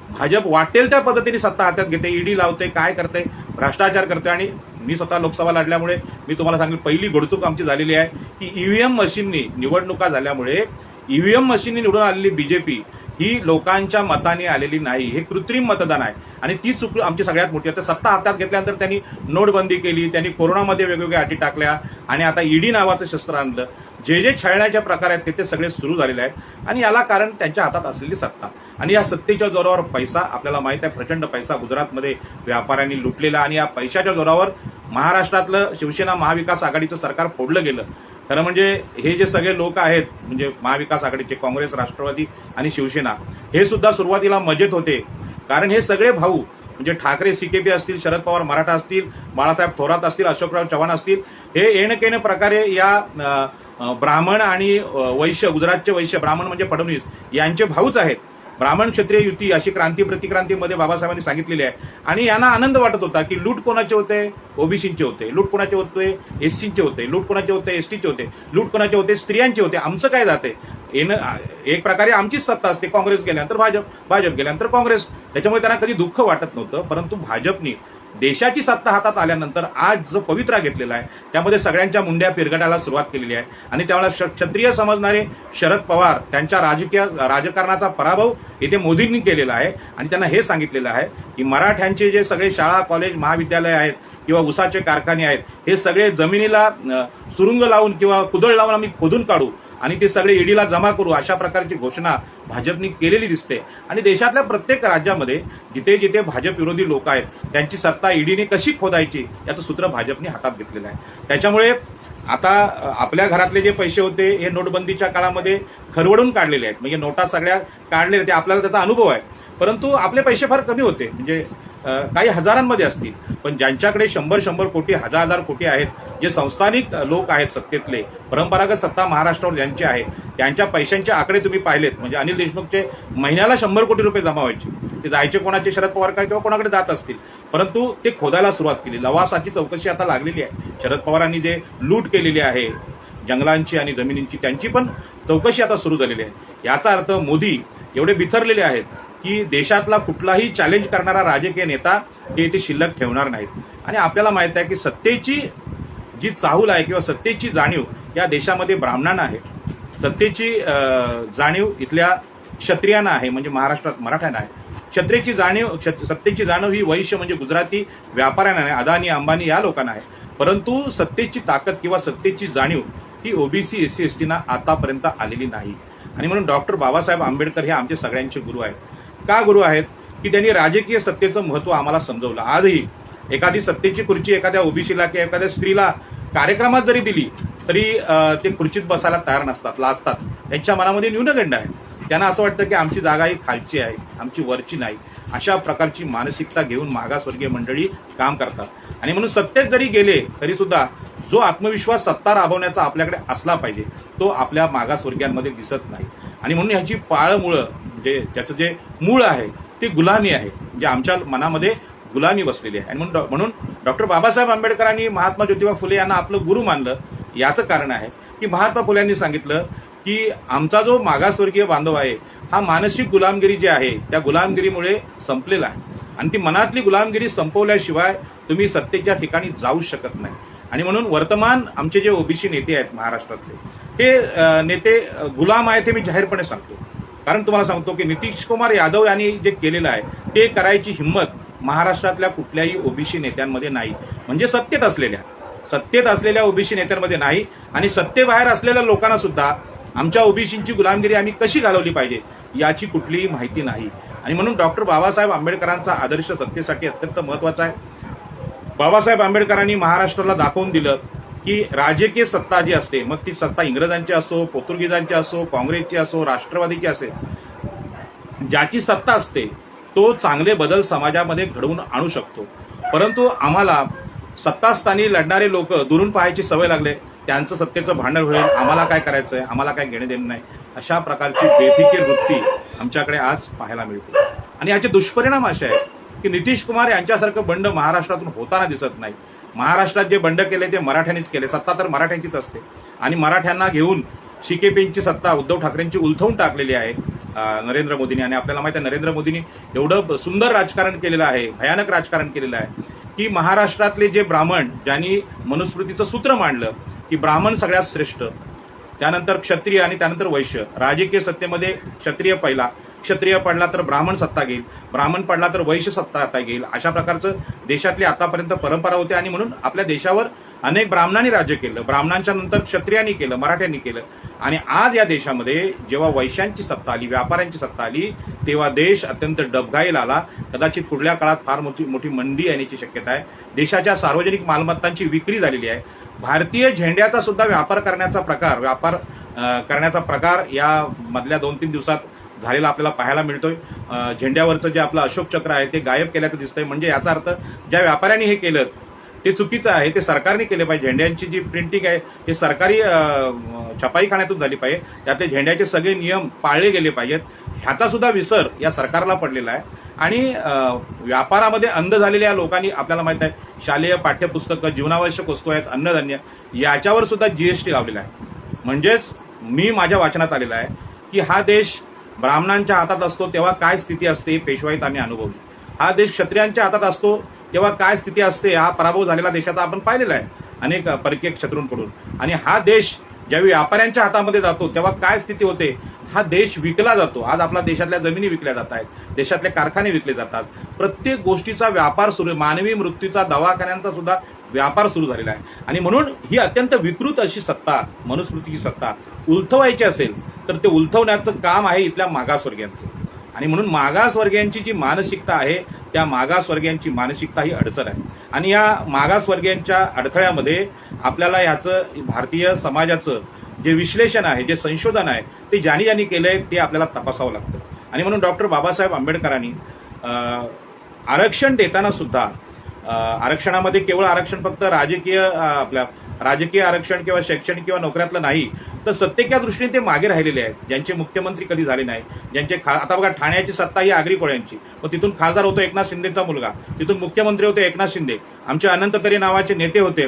भाजप वाटेल त्या पद्धतीने सत्ता हातात घेते, ईडी लावते, काय करते, भ्रष्टाचार करते. आणि मी स्वतः लोकसभा लढल्यामुळे मी तुम्हाला सांगेन पहिली घोडचूक आमची झालेली आहे की ईव्हीएम मशीननी निवडणुका झाल्यामुळे ईव्हीएम मशीननी निवडून आलेली बीजेपी ही लोकांच्या मताने आलेली नाही, हे कृत्रिम मतदान आहे. आणि ती चूक आमची सगळ्यात मोठी आहे. तर सत्ता हातात घेतल्यानंतर त्यांनी नोटबंदी केली, त्यांनी कोरोनामध्ये वेगवेगळ्या अटी टाकल्या आणि आता ईडी नावाचं शस्त्र आणलं. जे छळण्याचे प्रकार आहेत ते सगळे सुरू झालेले आहेत आणि याला कारण त्यांच्या हातात असलेली सत्ता आणि या सत्तेच्या जोरावर पैसा. आपल्याला माहित आहे प्रचंड पैसा गुजरातमध्ये व्यापाऱ्यांनी लुटलेला आणि या पैशाच्या जोरावर महाराष्ट्रातलं शिवसेना महाविकास आघाडीचं सरकार फोडलं गेलं. खरं म्हणजे हे जे सगळे लोक आहेत म्हणजे महाविकास आघाडीचे काँग्रेस, राष्ट्रवादी आणि शिवसेना हे सुद्धा सुरुवातीला मजेत होते. कारण हे सगळे भाऊ म्हणजे ठाकरे सीकेपी असतील, शरद पवार मराठा असतील, बाळासाहेब थोरात असतील, अशोकराव चव्हाण असतील, हे येणकेने प्रकारे या ब्राह्मण आणि वैश्य, गुजरातचे वैश्य ब्राह्मण म्हणजे फडणवीस यांचे भाऊच आहेत. ब्राह्मण क्षत्रिय युती अशी क्रांती प्रतिक्रांतीमध्ये बाबासाहेबांनी सांगितलेली आहे. आणि यांना आनंद वाटत होता की लूट कोणाचे होते, ओबीसींचे होते, लूट कोणाचे होते, एससीचे होते, लूट कोणाचे होते, एसटीचे होते, लूट कोणाचे होते, स्त्रियांचे होते. आमचं काय जाते, एक प्रकारे आमचीच सत्ता असते. काँग्रेस गेल्यानंतर भाजप गेल्यानंतर काँग्रेस. त्याच्यामुळे त्यांना कधी दुःख वाटत नव्हतं. परंतु भाजपनी देशाची सत्ता हातात आल्यानंतर आज जो पवित्रा घेतलेला आहे त्यामध्ये सगळ्यांच्या मुंड्या पिरगटायला सुरुवात केलेली आहे. आणि त्यावेळेला क्षत्रिय समजणारे शरद पवार त्यांच्या राजकारणाचा पराभव इथे मोदींनी केलेला आहे. आणि त्यांना हे सांगितलेलं आहे की मराठ्यांचे जे सगळे शाळा, कॉलेज, महाविद्यालय आहेत किंवा उसाचे कारखाने आहेत हे सगळे जमिनीला सुरुंग लावून किंवा कुदळ लावून आम्ही खोदून काढू आणि ते सगळे ईडीला जमा करू अशा प्रकारची घोषणा भाजपनी केलेली दिसते. आणि देशातल्या प्रत्येक राज्यामध्ये जिथे जिथे भाजप विरोधी लोक आहेत त्यांची सत्ता ईडीने कशी खोदायची याचं सूत्र भाजपने हातात घेतलेलं आहे. त्याच्यामुळे आता आपल्या घरातले जे पैसे होते हे नोटबंदीच्या काळामध्ये खरवडून काढलेले आहेत. म्हणजे नोटा सगळ्या काढलेल्या, ते आपल्याला त्याचा अनुभव आहे. परंतु आपले पैसे फार कमी होते, म्हणजे काही हजारांमध्ये असतील. पण ज्यांच्याकडे 100 कोटी, 1000 कोटी आहेत, जे संस्थानिक लोक आहेत सत्तेतले, परंपरागत सत्ता महाराष्ट्रावर ज्यांची आहे त्यांच्या पैशांचे आकडे तुम्ही पाहिलेत. म्हणजे अनिल देशमुखचे महिन्याला 100 कोटी रुपये जमा व्हायचे. ते जायचे कोणाचे, शरद पवार किंवा कोणाकडे जात असतील. परंतु ते खोदायला सुरुवात केली. लवासाची चौकशी आता लागलेली आहे. शरद पवारांनी जे लूट केलेली आहे जंगलांची आणि जमिनींची त्यांची पण चौकशी आता सुरू झालेली आहे. याचा अर्थ मोदी एवढे बिथरलेले आहेत की देशातला कुठलाही चॅलेंज करणारा राजकीय नेता ते इथे शिल्लक ठेवणार नाहीत. आणि आपल्याला माहित आहे की सत्तेची जी चाहूल आहे किंवा सत्तेची जाणीव या देशामध्ये ब्राह्मणांना आहे. सत्तेची जाणीव इथल्या क्षत्रियांना आहे, म्हणजे महाराष्ट्रात मराठ्यांना आहे. सत्तेची जाणीव ही वैश्य म्हणजे गुजराती व्यापाऱ्यांना आहे, अदानी अंबानी या लोकांना आहे. परंतु सत्तेची ताकद किंवा सत्तेची जाणीव ही ओबीसी, एससी, एसटीना आतापर्यंत आलेली नाही. आणि म्हणून डॉक्टर बाबासाहेब आंबेडकर हे आमचे सगळ्यांचे गुरु आहेत. का गुरु आहेत की त्यांनी राजकीय सत्तेचं महत्त्व आम्हाला समजवलं. आजही एखादी सत्तेची खुर्ची एखाद्या ओबीसीला किंवा एखाद्या स्त्रीला कार्यक्रमात जरी दिली तरी ते खुर्चीत बसायला तयार नसतात, लाजतात. त्यांच्या मनामध्ये न्यूनगंड आहे. त्यांना असं वाटतं की आमची जागा ही खालची आहे, आमची वरची नाही. अशा प्रकारची मानसिकता घेऊन मागासवर्गीय मंडळी काम करतात. आणि म्हणून सत्तेत जरी गेले तरी सुद्धा जो आत्मविश्वास सत्ता राबवण्याचा आपल्याकडे असला पाहिजे तो आपल्या मागासवर्गीयांमध्ये दिसत नाही. आणि म्हणून ह्याची पाळमुळं म्हणजे त्याचं जे मूळ आहे ते गुलामी आहे, जे आमच्या मनामध्ये गुलामी बसलेली आहे. आणि म्हणून डॉक्टर बाबासाहेब आंबेडकरांनी महात्मा ज्योतिबा फुले यांना आपलं गुरु मानलं. याचं कारण आहे की महात्मा फुल्यांनी सांगितलं की आमचा जो मागासवर्गीय बांधव आहे हा मानसिक गुलामगिरी जी आहे त्या गुलामगिरीमुळे संपलेला आहे. आणि ती मनातली गुलामगिरी संपवल्याशिवाय तुम्ही सत्तेच्या ठिकाणी जाऊ शकत नाही. आणि म्हणून वर्तमान आमचे जे ओबीसी नेते आहेत महाराष्ट्रातले हे नेते गुलाम आहेत हे मी जाहीरपणे सांगतो. कारण तुम्हाला सांगतो की नितीश कुमार यादव यांनी जे केलेलं आहे ते करायची हिंमत महाराष्ट्रातल्या कुठल्याही ओबीसी नेत्यांमध्ये नाही. म्हणजे सत्तेत असलेल्या ओबीसी नेत्यांमध्ये नाही. आणि सत्तेबाहेर असलेल्या लोकांना सुद्धा आमच्या ओबीसींची गुलामगिरी आम्ही कशी घालवली पाहिजे याची कुठलीही माहिती नाही. आणि म्हणून डॉक्टर बाबासाहेब आंबेडकरांचा आदर्श सत्तेसाठी अत्यंत महत्त्वाचा आहे. बाबासाहेब आंबेडकरांनी महाराष्ट्राला दाखवून दिलं की राजकीय सत्ता जी असते, मग ती सत्ता इंग्रजांची असो, पोर्तुगीजांची असो, काँग्रेसची असो, राष्ट्रवादीची असेल, ज्याची सत्ता असते तो चांगले बदल समाजामध्ये घडवून आणू शकतो. परंतु आम्हाला सत्तास्थानी लढणारे लोक दुरून पाहायची सवय लागले, त्यांचं सत्तेचं भांडण होईल, आम्हाला काय करायचंय, आम्हाला काय घेणे देणे नाही, अशा प्रकारची बेफिकीर वृत्ती आमच्याकडे आज पाहायला मिळते. आणि याचे दुष्परिणाम असे आहेत की नितीश कुमार यांच्यासारखं बंड महाराष्ट्रातून होताना दिसत नाही. महाराष्ट्रात जे बंड केले ते मराठ्यांनीच केले. सत्ता तर मराठ्यांचीच असते आणि मराठ्यांना घेऊन शिकेपेंची सत्ता उद्धव ठाकरेंची उलथवून टाकलेली आहे नरेंद्र मोदींनी. आणि आपल्याला माहिती आहे नरेंद्र मोदींनी एवढं सुंदर राजकारण केलेलं आहे, भयानक राजकारण केलेलं आहे की महाराष्ट्रातले जे ब्राह्मण, ज्यांनी मनुस्मृतीचं सूत्र मांडलं की ब्राह्मण सगळ्यात श्रेष्ठ, त्यानंतर क्षत्रिय आणि त्यानंतर वैश्य, राजकीय सत्तेमध्ये क्षत्रिय पहिला, क्षत्रिय पडला तर ब्राह्मण सत्ता घेईल, ब्राह्मण पडला तर वैश्य सत्ता आता घेईल, अशा प्रकारचं देशातली आतापर्यंत परंपरा होती. आणि म्हणून आपल्या देशावर अनेक ब्राह्मणांनी राज्य केलं, ब्राह्मणांच्या नंतर क्षत्रियांनी केलं, मराठ्यांनी केलं. आणि आज या देशामध्ये जेव्हा वैश्यांची सत्ता आली, व्यापाऱ्यांची सत्ता आली, तेव्हा देश अत्यंत डबघाईला आला. कदाचित पुढल्या काळात फार मोठी मंदी येण्याची शक्यता आहे. देशाच्या सार्वजनिक मालमत्तांची विक्री झालेली आहे. भारतीय झेंड्याचा सुद्धा व्यापार करण्याचा प्रकार या मधल्या 2-3 दिवसात झालेला आपल्याला पाहायला मिळतोय. झेंड्यावरचं जे आपलं अशोक चक्र आहे ते गायब केल्याचं दिसतंय. म्हणजे याचा अर्थ ज्या व्यापाऱ्यांनी हे केलं ते चुकीचं आहे, ते सरकारने केले पाहिजे. झेंड्यांची जी प्रिंटिंग आहे ते सरकारी छपाईखान्यातून झाली पाहिजे, त्यातले झेंड्याचे सगळे नियम पाळले गेले पाहिजेत. ह्याचा सुद्धा विसर या सरकारला पडलेला आहे. आणि व्यापारामध्ये अंध झालेल्या लोकांनी, आपल्याला माहित आहे, शालेय पाठ्यपुस्तकं, जीवनावश्यक वस्तू आहेत, अन्नधान्य, याच्यावर सुद्धा जीएसटी लावलेला आहे. म्हणजेच मी माझ्या वाचनात आलेला आहे की हा देश ब्राह्मणांच्या हातात असतो तेव्हा काय स्थिती असते पेशवाईत आम्ही अनुभवली. हा देश क्षत्रियांच्या हातात असतो तेव्हा काय स्थिती असते हा पराभव झालेला देशाचा आपण पाहिलेला आहे अनेक परकीय शत्रूंकडून. आणि हा देश ज्यावेळी व्यापाऱ्यांच्या हातामध्ये जातो तेव्हा काय स्थिती होते, हा देश विकला जातो. आज आपल्या देशातल्या जमिनी विकल्या जात आहेत, देशातले कारखाने विकले जातात, प्रत्येक गोष्टीचा व्यापार सुरू, मानवी मृत्यूचा, दवाखान्यांचा सुद्धा व्यापार सुरू झालेला आहे. आणि म्हणून ही अत्यंत विकृत अशी सत्ता, मनुस्मृतीची सत्ता उलथवायची असेल तर ते उलथवण्याचं काम आहे इथल्या मागासवर्गीयांचं. आणि म्हणून मागासवर्गीयांची जी मानसिकता आहे त्या मागासवर्गीयांची मानसिकता ही अडचण आहे. आणि या मागासवर्गीयांच्या अडथळ्यामध्ये आपल्याला ह्याचं भारतीय समाजाचं जे विश्लेषण आहे, जे संशोधन आहे, ते ज्यांनी केलंय ते आपल्याला तपासावं लागतं. आणि म्हणून डॉक्टर बाबासाहेब आंबेडकरांनी आरक्षण देताना सुद्धा आरक्षणामध्ये केवळ आरक्षण फक्त राजकीय आरक्षण किंवा शैक्षणिक किंवा नोकऱ्यातलं नाही, तर सत्तेच्या दृष्टीने ते मागे राहिलेले आहेत. ज्यांचे मुख्यमंत्री कधी झाले नाही, ज्यांचे आता बघा ठाण्याची सत्ता ही आगरी कोळ्यांची, मग तिथून खासदार होतो एकनाथ शिंदेचा मुलगा, तिथून मुख्यमंत्री होते एकनाथ शिंदे. आमचे अनंत तरे नावाचे नेते होते,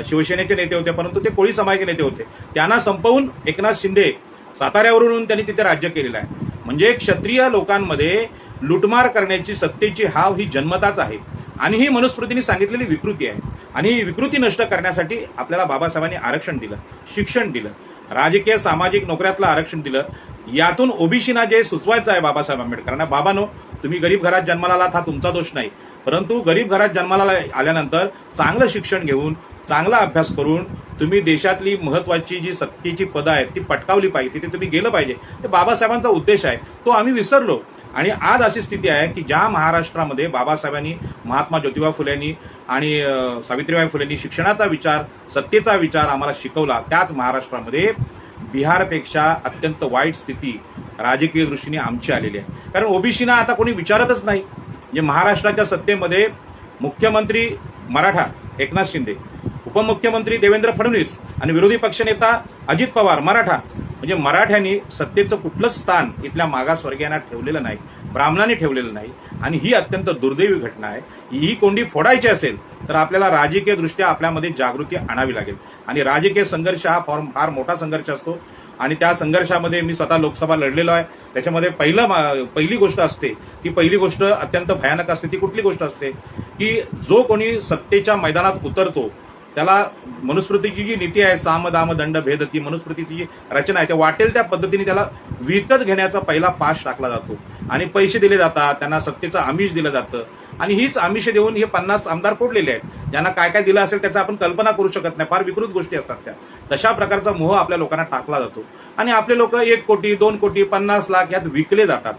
शिवसेनेचे नेते होते, परंतु ते कोळी समाजाचे नेते होते. त्यांना संपवून एकनाथ शिंदे साताऱ्यावरून त्यांनी तिथे राज्य केलेलं आहे. म्हणजे क्षत्रिय लोकांमध्ये लुटमार करण्याची सत्तेची हाव ही जन्मताच आहे. आणि ही मनुस्मृतीने सांगितलेली विकृती आहे. आणि ही विकृती नष्ट करण्यासाठी आपल्याला बाबासाहेबांनी आरक्षण दिलं, शिक्षण दिलं, राजकीय सामाजिक नोकऱ्यातलं आरक्षण दिलं. यातून ओबीसीना जे सुचवायचं आहे बाबासाहेब आंबेडकरांना, बाबांनो तुम्ही गरीब घरात जन्माला आलात, हा तुमचा दोष नाही, परंतु गरीब घरात जन्माला आल्यानंतर चांगलं शिक्षण घेऊन, चांगला अभ्यास करून तुम्ही देशातली महत्वाची जी सत्तेची पदं आहेत ती पटकावली पाहिजे, तिथे तुम्ही गेलं पाहिजे. हे बाबासाहेबांचा उद्देश आहे, तो आम्ही विसरलो. आणि आज अशी स्थिती आहे की ज्या महाराष्ट्रामध्ये बाबासाहेबांनी, महात्मा ज्योतिबा फुलेंनी आणि सावित्रीबाई फुलेंनी शिक्षणाचा विचार, सत्तेचा विचार आम्हाला शिकवला, त्याच महाराष्ट्रामध्ये बिहारपेक्षा अत्यंत वाईट स्थिती राजकीय दृष्टीने आमची आलेली आहे. कारण ओबीसीना आता कोणी विचारतच नाही. म्हणजे महाराष्ट्राच्या सत्तेमध्ये मुख्यमंत्री मराठा एकनाथ शिंदे, उपमुख्यमंत्री देवेंद्र फडणवीस आणि विरोधी पक्षनेता अजित पवार मराठा. म्हणजे मराठ्यांनी सत्तेचं कुठलंच स्थान इथल्या मागासवर्गीयांना ठेवलेलं नाही, ब्राह्मणांनी ठेवलेलं नाही. आणि ही अत्यंत दुर्दैवी घटना आहे. ही कोंडी फोडायची असेल तर आपल्याला राजकीय दृष्ट्या आपल्यामध्ये जागृती आणावी लागेल. आणि राजकीय संघर्ष हा फार मोठा संघर्ष असतो. आणि त्या संघर्षामध्ये मी स्वतः लोकसभा लढलेलो आहे. त्याच्यामध्ये पहिली गोष्ट असते, ती पहिली गोष्ट अत्यंत भयानक असते. ती कुठली गोष्ट असते की जो कोणी सत्तेच्या मैदानात उतरतो त्याला मनुस्मृतीची जी नीती आहे, साम दाम दंड भेद, ती मनुस्मृतीची जी रचना आहे, त्या वाटेल त्या पद्धतीने त्याला विकत घेण्याचा पहिला पाश टाकला जातो. आणि पैसे दिले जातात, त्यांना सत्तेचं आमिष दिलं जातं. आणि हीच आमिष देऊन हे 50 आमदार फोडलेले आहेत. ज्यांना काय काय दिलं असेल त्याचा आपण कल्पना करू शकत नाही. फार विकृत गोष्टी असतात त्या. तशा प्रकारचा मोह आपल्या लोकांना टाकला जातो. आणि आपले लोक 1 कोटी, 2 कोटी, 50 लाख यात विकले जातात.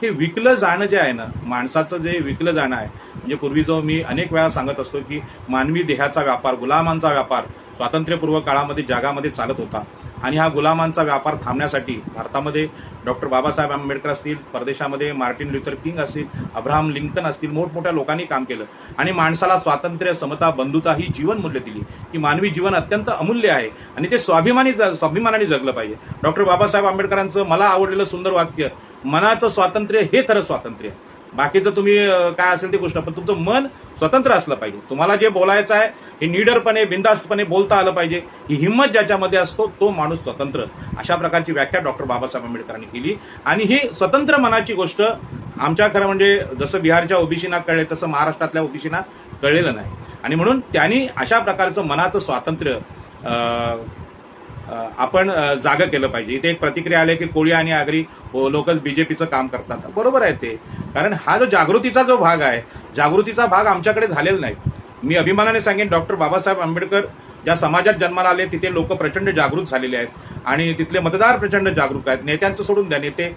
हे विकलं जाणं जे आहे ना, माणसाचं जे विकलं जाणं आहे, म्हणजे पूर्वी जो मी अनेक वेळा सांगत असतो की मानवी देहाचा व्यापार, गुलामांचा व्यापार स्वातंत्र्यपूर्व काळामध्ये जगामध्ये चालत होता. आणि हा गुलामांचा व्यापार थांबण्यासाठी भारतामध्ये डॉक्टर बाबासाहेब आंबेडकर असतील, परदेशामध्ये मार्टिन ल्युथर किंग असतील, अब्राहम लिंकन असतील, मोठमोठ्या लोकांनी काम केलं आणि माणसाला स्वातंत्र्य, समता, बंधुता ही जीवन मूल्य दिली की मानवी जीवन अत्यंत अमूल्य आहे आणि ते स्वाभिमानाने जगलं पाहिजे. डॉक्टर बाबासाहेब आंबेडकरांचं मला आवडलेलं सुंदर वाक्य, मनाचं स्वातंत्र्य हे खरं स्वातंत्र्य. बाकीचं तुम्ही काय असेल ती गोष्ट, पण तुमचं मन स्वतंत्र असलं पाहिजे. तुम्हाला जे बोलायचं आहे हे निडरपणे, बिनधास्तपणे बोलता आलं पाहिजे. ही हिंमत ज्याच्यामध्ये असतो तो माणूस स्वतंत्र. अशा प्रकारची व्याख्या डॉक्टर बाबासाहेब आंबेडकरांनी केली. आणि ही स्वतंत्र मनाची गोष्ट आमच्या खरं म्हणजे जसं बिहारच्या ओबीसीना कळले तसं महाराष्ट्रातल्या ओबीसीना कळलेलं नाही. आणि म्हणून त्यांनी अशा प्रकारचं मनाचं स्वातंत्र्य आपण जागा केलं पाहिजे. इथे एक प्रतिक्रिया आली की कोळी आणि आगरी लोक बीजेपीचं काम करतात. बरोबर आहे ते, कारण हा जो जागृतीचा जो भाग आहे, जागृतीचा भाग आमच्याकडे झालेला नाही. मी अभिमानाने सांगेन, डॉक्टर बाबासाहेब आंबेडकर ज्या समाजात जन्माला आले तिथे लोक प्रचंड जागृत झालेले आहेत आणि तिथले मतदार प्रचंड जागरूक आहेत. नेत्यांचं सोडून द्या, नेते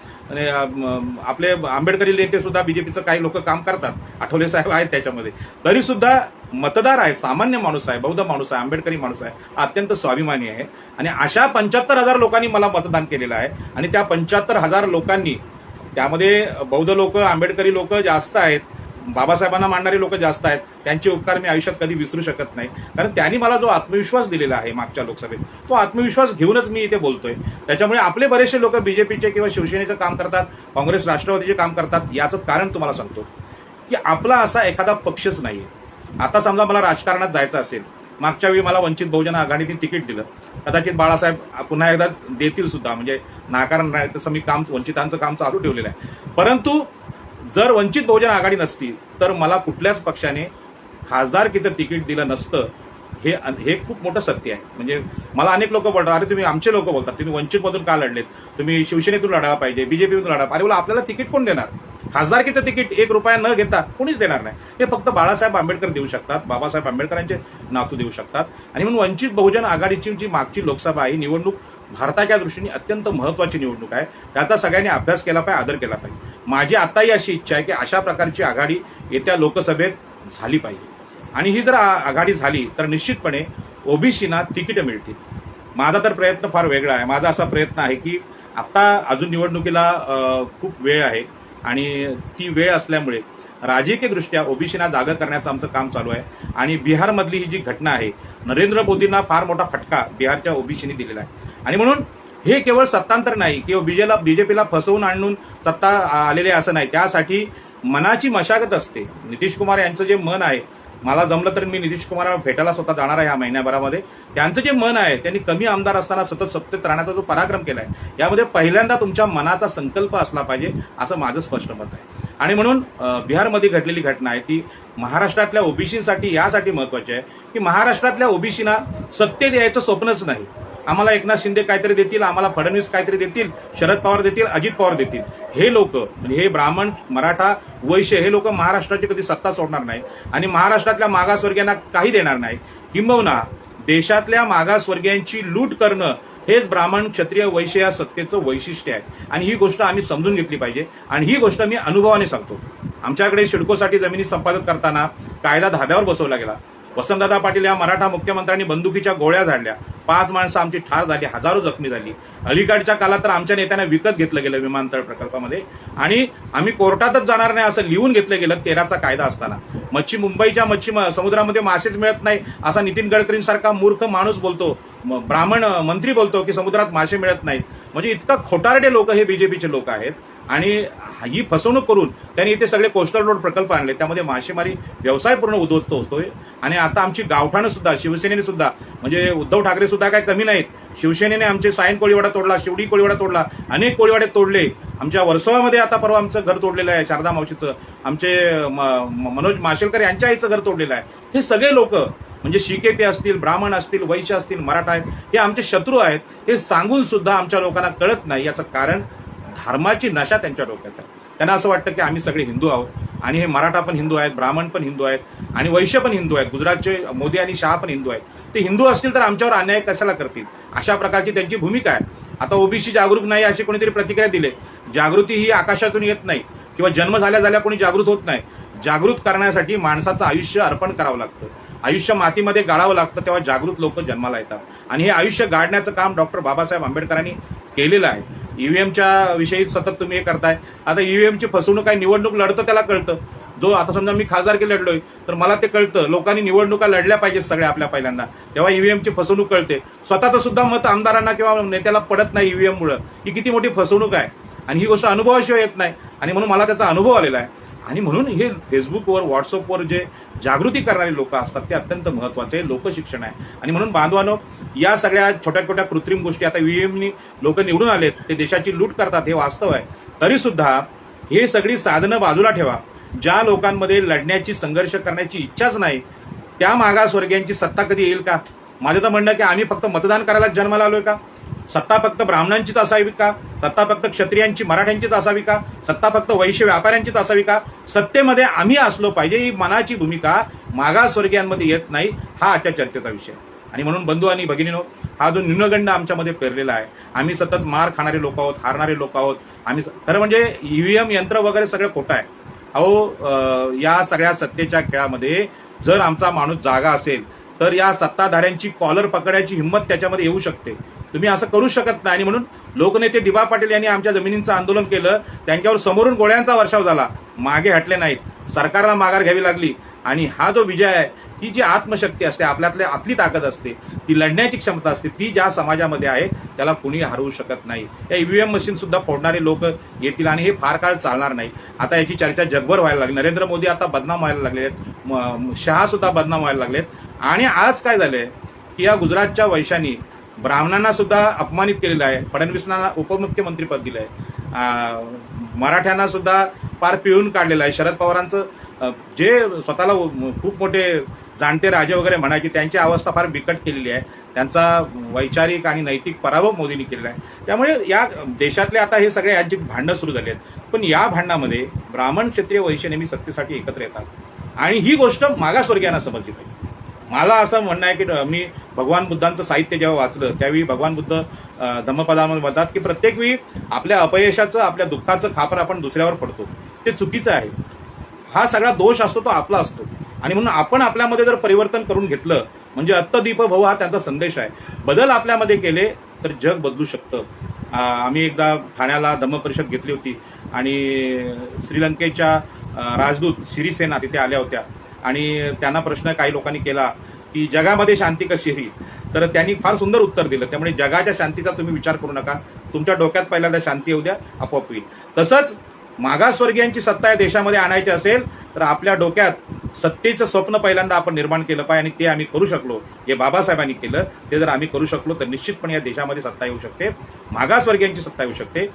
आपले आंबेडकरी नेते सुद्धा बीजेपीचं काही लोक काम करतात, आठवले साहेब आहेत त्याच्यामध्ये, तरी सुद्धा मतदार आहे, सामान्य माणूस आहे, बौद्ध माणूस आहे, आंबेडकरी माणूस आहे, अत्यंत स्वाभिमानी आहे. आणि अशा 75,000 लोकांनी मला मतदान केलेलं आहे. आणि त्या 75,000 लोकांनी, त्यामध्ये बौद्ध लोक, आंबेडकरी लोक जास्त आहेत, बाबासाहेबांना मानणारे लोक जास्त आहेत. त्यांचे उपकार मी आयुष्यात कधी विसरू शकत नाही, कारण त्यांनी मला जो आत्मविश्वास दिलेला आहे मागच्या लोकसभेत, तो आत्मविश्वास घेऊनच मी इथे बोलतोय. त्याच्यामुळे आपले बरेचसे लोक बीजेपीचे किंवा शिवसेनेचं काम करतात, काँग्रेस राष्ट्रवादीचे काम करतात. याचं कारण तुम्हाला सांगतो की आपला असा एखादा पक्षच नाहीये. आता समजा मला राजकारणात जायचं असेल, मागच्या वेळी मला वंचित बहुजन आघाडीने तिकीट दिलं, कदाचित बाळासाहेब पुन्हा एकदा देतील सुद्धा, म्हणजे नाकार नाही तसं मी काम वंचितांचं काम चालू ठेवलेलं आहे. परंतु जर वंचित बहुजन आघाडी नसती तर मला कुठल्याच पक्षाने खासदारकीचं तिकीट दिलं नसतं. हे खूप मोठं सत्य आहे. म्हणजे मला अनेक लोक बोलतात, अरे तुम्ही आमचे लोक बोलतात, तुम्ही वंचितमधून का लढलेत, तुम्ही शिवसेनेतून लढायला पाहिजे, बीजेपीमधून लढा. अरे बोला, आपल्याला तिकीट कोण देणार? खासदारकीचं तिकीट 1 रुपया न घेता कोणीच देणार नाही. हे फक्त बाळासाहेब आंबेडकर देऊ शकतात, बाबासाहेब आंबेडकरांचे नातू देऊ शकतात. आणि म्हणून वंचित बहुजन आघाडीची जी मागची लोकसभा ही निवडणूक भारताच्या दृष्टीने अत्यंत महत्त्वाची निवडणूक आहे. त्याचा सगळ्यांनी अभ्यास केला पाहिजे, आदर केला पाहिजे. माझी आताही अशी इच्छा आहे की अशा प्रकारची आघाडी येत्या लोकसभेत झाली पाहिजे. आणि ही जर आघाडी झाली तर निश्चितपणे ओबीसीना तिकीटं मिळतील. माझा तर प्रयत्न फार वेगळा आहे. माझा असा प्रयत्न आहे की आता अजून निवडणुकीला खूप वेळ आहे आणि ती वेळ असल्यामुळे राजकीयदृष्ट्या ओबीसीना जागा करण्याचं आमचं काम चालू आहे. आणि बिहारमधली ही जी घटना आहे, नरेंद्र मोदींना फार मोठा फटका बिहारच्या ओबीसीने दिलेला आहे. आणि म्हणून हे केवळ सत्तांतर नाही किंवा बीजेपीला फसवून आणून सत्ता आलेले असं नाही. त्यासाठी मनाची मशागत असते. नितीश कुमार यांचं जे मन आहे, मला जमलं तर मी नितीश कुमार भेटायला स्वतः जाणार आहे या महिन्याभरामध्ये. त्यांचं जे मन आहे, त्यांनी कमी आमदार असताना सतत सत्तेत राहण्याचा जो पराक्रम केलाय, यामध्ये पहिल्यांदा तुमच्या मनाचा संकल्प असला पाहिजे, असं माझं स्पष्ट मत आहे. आणि म्हणून बिहारमध्ये घडलेली घटना आहे ती महाराष्ट्रातल्या ओबीसीसाठी यासाठी महत्वाची आहे की महाराष्ट्रातल्या ओबीसीना सत्तेत यायचं स्वप्नच नाही. आम्हाला एकनाथ शिंदे काहीतरी देतील, आम्हाला फडणवीस काहीतरी देतील, शरद पवार देतील, अजित पवार देतील. हे लोक म्हणजे हे ब्राह्मण, मराठा, वैश्य हे लोक महाराष्ट्राची कधी सत्ता सोडणार नाही आणि महाराष्ट्रातल्या मागासवर्गीयांना काही देणार नाही. किंबहुना देशातल्या मागासवर्गीयांची लूट करणं हेच ब्राह्मण, क्षत्रिय, वैश्य या सत्तेचं वैशिष्ट्य आहे. आणि ही गोष्ट आम्ही समजून घेतली पाहिजे. आणि ही गोष्ट मी अनुभवाने सांगतो. आमच्याकडे सिडकोसाठी जमिनी संपादन करताना कायदा धाब्यावर बसवला गेला. वसंतदादा पाटील या मराठा मुख्यमंत्र्यांनी बंदुकीच्या गोळ्या झाडल्या, 5 माणसं आमची ठार झाली, हजारो जखमी झाली. अलीकडच्या काळात तर आमच्या नेत्यांना विकत घेतलं गेलं विमानतळ प्रकल्पामध्ये. आणि आम्ही कोर्टातच जाणार नाही असं लिहून घेतलं गेलं 13चा कायदा असताना. मुंबईच्या समुद्रामध्ये मासेच मिळत नाही असा नितीन गडकरींसारखा मूर्ख माणूस बोलतो, ब्राह्मण मंत्री बोलतो की समुद्रात मासे मिळत नाहीत. म्हणजे इतका खोटारडे लोक हे बीजेपीचे लोक आहेत. आणि ही फसवणूक करून त्यांनी इथे सगळे कोस्टल रोड प्रकल्प आणले, त्यामध्ये मासेमारी व्यवसाय पूर्ण उद्ध्वस्त होतोय. आणि आता आमची गावठाणं सुद्धा, शिवसेनेने सुद्धा, म्हणजे उद्धव ठाकरे सुद्धा काय कमी नाहीत. शिवसेनेने आमचे सायन कोळीवाडा तोडला, शिवडी कोळीवाडा तोडला, अनेक कोळीवाडे तोडले. आमच्या वर्सोवामध्ये आता परवा आमचं घर तोडलेलं आहे, शारदा मावशीचं, आमचे मनोज माशेलकर यांच्या आईचं घर तोडलेलं आहे. हे सगळे लोक म्हणजे शिकेपी असतील, ब्राह्मण असतील, वैश्य असतील, मराठा आहेत, हे आमचे शत्रू आहेत. हे सांगून सुद्धा आमच्या लोकांना कळत नाही. याचं कारण धर्माची नशा त्यांच्या डोक्यात आहे. त्यांना असं वाटतं की आम्ही सगळे हिंदू आहोत आणि हे मराठा पण हिंदू आहेत, ब्राह्मण पण हिंदू आहेत आणि वैश्य पण हिंदू आहेत. गुजरातचे मोदी आणि शहा पण हिंदू आहेत. ते हिंदू असतील तर आमच्यावर अन्याय कशाला करतील, अशा प्रकारची त्यांची भूमिका आहे. आता ओबीसी जागरूक नाही अशी कोणीतरी प्रतिक्रिया दिली. जागृती ही आकाशातून येत नाही किंवा जन्म झाल्या कोणी जागृत होत नाही. जागृत करण्यासाठी माणसाचं आयुष्य अर्पण करावं लागतं, आयुष्य मातीमध्ये गाळावं लागतं, तेव्हा जागृत लोक जन्माला येतात. आणि हे आयुष्य गाडण्याचं काम डॉक्टर बाबासाहेब आंबेडकरांनी केलेलं आहे. ईव्हीएमच्या विषयी सतत तुम्ही हे करताय. आता ईव्हीएमची फसवणूक काय, निवडणूक लढतं त्याला कळतं. जो आता समजा मी खासदारकी लढलोय तर मला ते कळतं, लोकांनी निवडणुका लढल्या पाहिजेत सगळ्या आपल्या पहिल्यांदा, तेव्हा ईव्हीएमची फसवणूक कळते. स्वतःचं सुद्धा मत आमदारांना किंवा नेत्याला पडत नाही ईव्हीएममुळे, ही किती मोठी फसवणूक आहे. आणि ही गोष्ट अनुभवाशिवाय येत नाही, आणि म्हणून मला त्याचा अनुभव आलेला आहे. आणि म्हणून हे फेसबुकवर व्हॉट्सअपवर जे जागृती करणारे लोक असतात ते अत्यंत महत्वाचे लोकशिक्षण आहे. आणि म्हणून बांधवानो, या सगळ्या छोट्या छोट्या कृत्रिम गोष्टी, आता ईव्हीएमनी लोक निवडून आलेत, ते देशाची लूट करतात, हे वास्तव आहे. तरी सुद्धा हे सगळी साधनं बाजूला ठेवा. ज्या लोकांमध्ये लढण्याची, संघर्ष करण्याची इच्छाच नाही, त्या मागासवर्गीयांची सत्ता कधी येईल का? माझं तर म्हणणं की आम्ही फक्त मतदान करायला जन्माला आलोय का? सत्ता फक्त ब्राह्मणांचीच असावी का? सत्ता फक्त क्षत्रियांची, मराठ्यांचीच असावी का? सत्ता फक्त वैश्य व्यापाऱ्यांचीच असावी का? सत्तेमध्ये आम्ही असलो पाहिजे, ही मनाची भूमिका मागासवर्गीयांमध्ये येत नाही. हा आजच्या चर्चेचा विषय. आणि म्हणून बंधू आणि भगिनीनो, हा जो न्यूनगंड आमच्यामध्ये पेरलेला आहे, आम्ही सतत मार खाणारे लोक आहोत, हारणारे लोक आहोत. आम्ही खरं म्हणजे ईव्हीएम यंत्र वगैरे सगळं खोटं आहे. अहो, या सगळ्या सत्तेच्या खेळामध्ये जर आमचा माणूस जागा असेल तर या सत्ताधाऱ्यांची कॉलर पकडायची हिंमत त्याच्यामध्ये येऊ शकते. तुम्ही असं करू शकत नाही. आणि म्हणून लोकनेते डी.बा. पाटील यांनी आमच्या जमिनींचं आंदोलन केलं, त्यांच्यावर समोरून गोळ्यांचा वर्षाव झाला, मागे हटले नाहीत, सरकारला माघार घ्यावी लागली. आणि हा जो विजय आहे, ही जी आत्मशक्ती असते, आतली ताकद असते, ती लढण्याची क्षमता असते, ती ज्या समाजामध्ये आहे त्याला कुणी हरवू शकत नाही. या ईव्हीएम मशीन सुद्धा फोडणारे लोक येतील आणि हे फार काळ चालणार नाही. आता याची चर्चा जगभर व्हायला लागली. नरेंद्र मोदी आता बदनाम व्हायला लागले आहेत, शहा सुद्धा बदनाम व्हायला लागलेत. आणि आज काय झालंय की या गुजरातच्या वैशानी ब्राह्मणांना सुद्धा अपमानित केलेलं आहे, फडणवीसांना उपमुख्यमंत्रीपद दिलंय, मराठ्यांना सुद्धा पार पिळून काढलेलं आहे. शरद पवारांचं जे स्वतःला खूप मोठे जाणते राजे वगैरे म्हणायचे, त्यांची अवस्था फार बिकट केलेली आहे. त्यांचा वैचारिक आणि नैतिक पराभव मोदींनी केलेला आहे. त्यामुळे या देशातले आता हे सगळे यांची भांडणं सुरू झाली आहेत. पण या भांडणामध्ये ब्राह्मण, क्षत्रिय, वैश्य नेहमी सत्तेसाठी एकत्र येतात. आणि ही गोष्ट मागासवर्गीयांना समजली पाहिजे. मला असं म्हणणं आहे की मी भगवान बुद्धांचं साहित्य जेव्हा वाचलं त्यावेळी भगवान बुद्ध धम्मपदामध्ये म्हणतात की प्रत्येक वेळी आपल्या अपयशाचं, आपल्या दुःखाचं खापर आपण दुसऱ्यावर पडतो, ते चुकीचं आहे. हा सगळा दोष असतो तो आपला असतो. आणि म्हणून आपण आपल्यामध्ये जर परिवर्तन करून घेतलं, म्हणजे अत्तदीप भव हा त्यांचा संदेश आहे. बदल आपल्यामध्ये केले तर जग बदलू शकतं. आम्ही एकदा ठाण्याला धम्मपरिषद घेतली होती आणि श्रीलंकेच्या राजदूत सिरीसेना तिथे आल्या होत्या आणि त्यांना प्रश्न काही लोकांनी केला की जगामध्ये शांती कशी येईल, तर त्यांनी फार सुंदर उत्तर दिलं. त्यामुळे जगाच्या शांतीचा तुम्ही विचार करू नका, तुमच्या डोक्यात पहिल्यांदा शांती येऊ द्या, आपोआप होईल. तसंच मागासवर्गीयांची सत्ता या देशामध्ये आणायची असेल तर आपल्या डोक्यात सत्तेचं स्वप्न पहिल्यांदा आपण निर्माण केलं पाहिजे. आणि ते आम्ही करू शकलो, हे बाबासाहेबांनी केलं, ते जर आम्ही करू शकलो तर निश्चितपणे या देशामध्ये सत्ता येऊ शकते, मागासवर्गीयांची सत्ता येऊ शकते.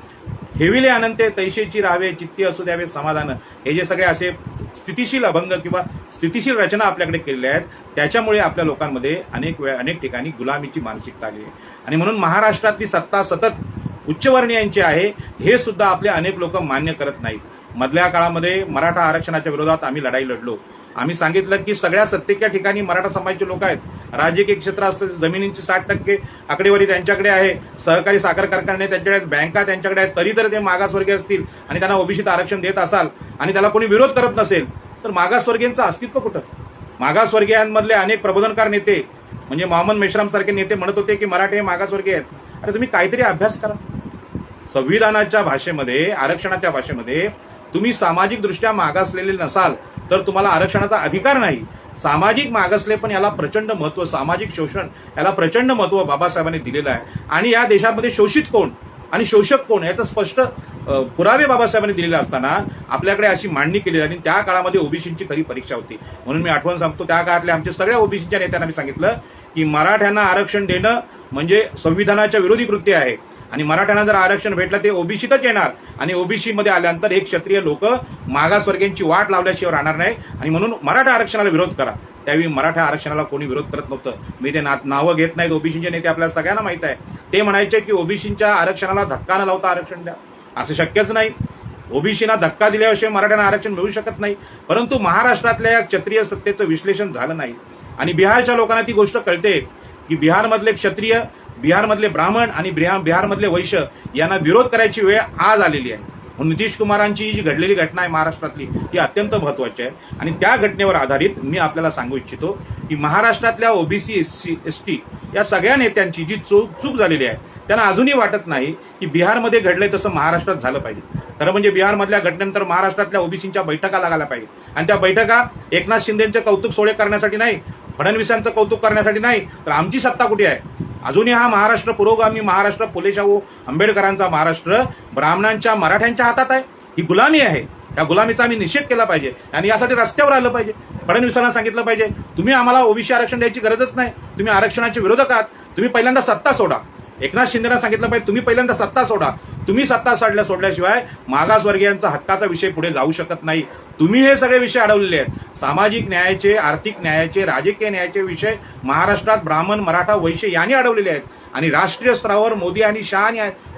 हेविले अनंते तैशेची राहावे, चित्ती असू द्यावे समाधान, हे जे सगळे असे स्थितिशील अभंग किंवा स्थितिशील रचना आपल्याकडे केलेल्या आहेत, त्याच्यामुळे आपल्या लोकांमध्ये अनेक ठिकाणी गुलामीची मानसिकता आली आहे. आणि म्हणून महाराष्ट्रातली सत्ता सतत उच्चवर्णीयांची आहे, हे सुद्धा आपले अनेक लोक मान्य करत नाहीत. मधल्या काळामध्ये मराठा आरक्षणाच्या विरोधात आम्ही लढाई लढलो. आम्ही सांगितलं की सगळ्या सत्तेच्या ठिकाणी मराठा समाजाचे लोक आहेत, राजकीय क्षेत्र असतं, जमिनींची 60% आकडेवारी त्यांच्याकडे आहे, सहकारी साखर कारखाने त्यांच्याकडे आहेत, बँका त्यांच्याकडे आहेत, तरी तर ते मागासवर्गीय असतील आणि त्यांना ओबीसीत आरक्षण देत असाल आणि त्याला कोणी विरोध करत नसेल तर मागासवर्गीयांचं अस्तित्व कुठं? मागासवर्गीयांमधले अनेक प्रबोधनकार नेते म्हणजे मोहम्मद मेश्राम सारखे नेते म्हणत होते की मराठे हे मागासवर्गीय आहेत. अरे तुम्ही काहीतरी अभ्यास करा. संविधानाच्या भाषेमध्ये, आरक्षणाच्या भाषेमध्ये तुम्ही सामाजिक दृष्ट्या मागासलेले नसाल तर तुम्हाला आरक्षणाचा अधिकार नाही. सामाजिक मागासले पण याला प्रचंड महत्व, सामाजिक शोषण याला प्रचंड महत्व बाबासाहेबांनी दिलेलं आहे. आणि या देशामध्ये शोषित कोण आणि शोषक कोण याचं स्पष्ट पुरावे बाबासाहेबांनी दिलेले असताना आपल्याकडे अशी मांडणी केली आणि त्या काळामध्ये ओबीसीची खरी परीक्षा होती. म्हणून मी आठवण सांगतो, त्या काळातल्या आमच्या सगळ्या ओबीसीच्या नेत्यांना मी सांगितलं की मराठ्यांना आरक्षण देणं म्हणजे संविधानाच्या विरोधी कृत्य आहे. आणि मराठ्यांना जर आरक्षण भेटलं ते ओबीसीतच येणार आणि ओबीसी मध्ये आल्यानंतर एक क्षत्रिय लोक मागासवर्गीयांची वाट लावल्याशिवाय राहणार नाही. आणि म्हणून मराठा आरक्षणाला विरोध करा. त्यावेळी मराठा आरक्षणाला कोणी विरोध करत नव्हतं. मी ते नावं घेत नाहीत. ओबीसीचे नेते आपल्याला सगळ्यांना माहित आहे. ते म्हणायचे की ओबीसीच्या आरक्षणाला धक्का न लावता आरक्षण द्या. असं शक्यच नाही. ओबीसीना धक्का दिल्याशिवाय मराठ्यांना आरक्षण मिळू शकत नाही. परंतु महाराष्ट्रातल्या या क्षत्रिय सत्तेचं विश्लेषण झालं नाही आणि बिहारच्या लोकांना ती गोष्ट कळते की बिहारमधले क्षत्रिय बिहारमधले ब्राह्मण आणि बिहारमधले वैश्य यांना विरोध करायची वेळ आज आलेली आहे. म्हणून नितीश कुमारांची जी घडलेली घटना आहे महाराष्ट्रातली ही अत्यंत महत्त्वाची आहे. आणि त्या घटनेवर आधारित मी आपल्याला सांगू इच्छितो की महाराष्ट्रातल्या ओबीसी एसटी या सगळ्या नेत्यांची जी चूक झालेली आहे त्यांना अजूनही वाटत नाही की बिहारमध्ये घडलंय तसं महाराष्ट्रात झालं पाहिजे. खरं म्हणजे बिहारमधल्या घटनेनंतर महाराष्ट्रातल्या ओबीसींच्या बैठका लागायला पाहिजे. आणि त्या बैठका एकनाथ शिंदेचं कौतुक सोहळे करण्यासाठी नाही, फडणवीसांचं कौतुक करण्यासाठी नाही, तर आमची सत्ता कुठे आहे? अजूनही हा महाराष्ट्र पुरोगामी महाराष्ट्र, फुले शाहू आंबेडकरांचा महाराष्ट्र ब्राह्मणांच्या मराठ्यांच्या हातात आहे. ही गुलामी आहे. या गुलामीचा आम्ही निषेध केला पाहिजे आणि यासाठी रस्त्यावर आलं पाहिजे. फडणवीसांना सांगितलं पाहिजे तुम्ही आम्हाला ओबीसी आरक्षण द्यायची गरजच नाही, तुम्ही आरक्षणाचे विरोधक आहात, तुम्ही पहिल्यांदा सत्ता सोडा. एकनाथ शिंदेना सांगितलं पाहिजे तुम्ही पहिल्यांदा सत्ता सोडा. तुम्ही सत्ता सोडल्याशिवाय मागासवर्गीयांचा हक्काचा विषय पुढे जाऊ शकत नाही. तुम्ही हे सगळे विषय अडवलेले आहेत. सामाजिक न्यायाचे, आर्थिक न्यायाचे, राजकीय न्यायाचे विषय महाराष्ट्रात ब्राह्मण, मराठा, वैश्य यांनी अडवलेले आहेत आणि राष्ट्रीय स्तरावर मोदी आणि शहा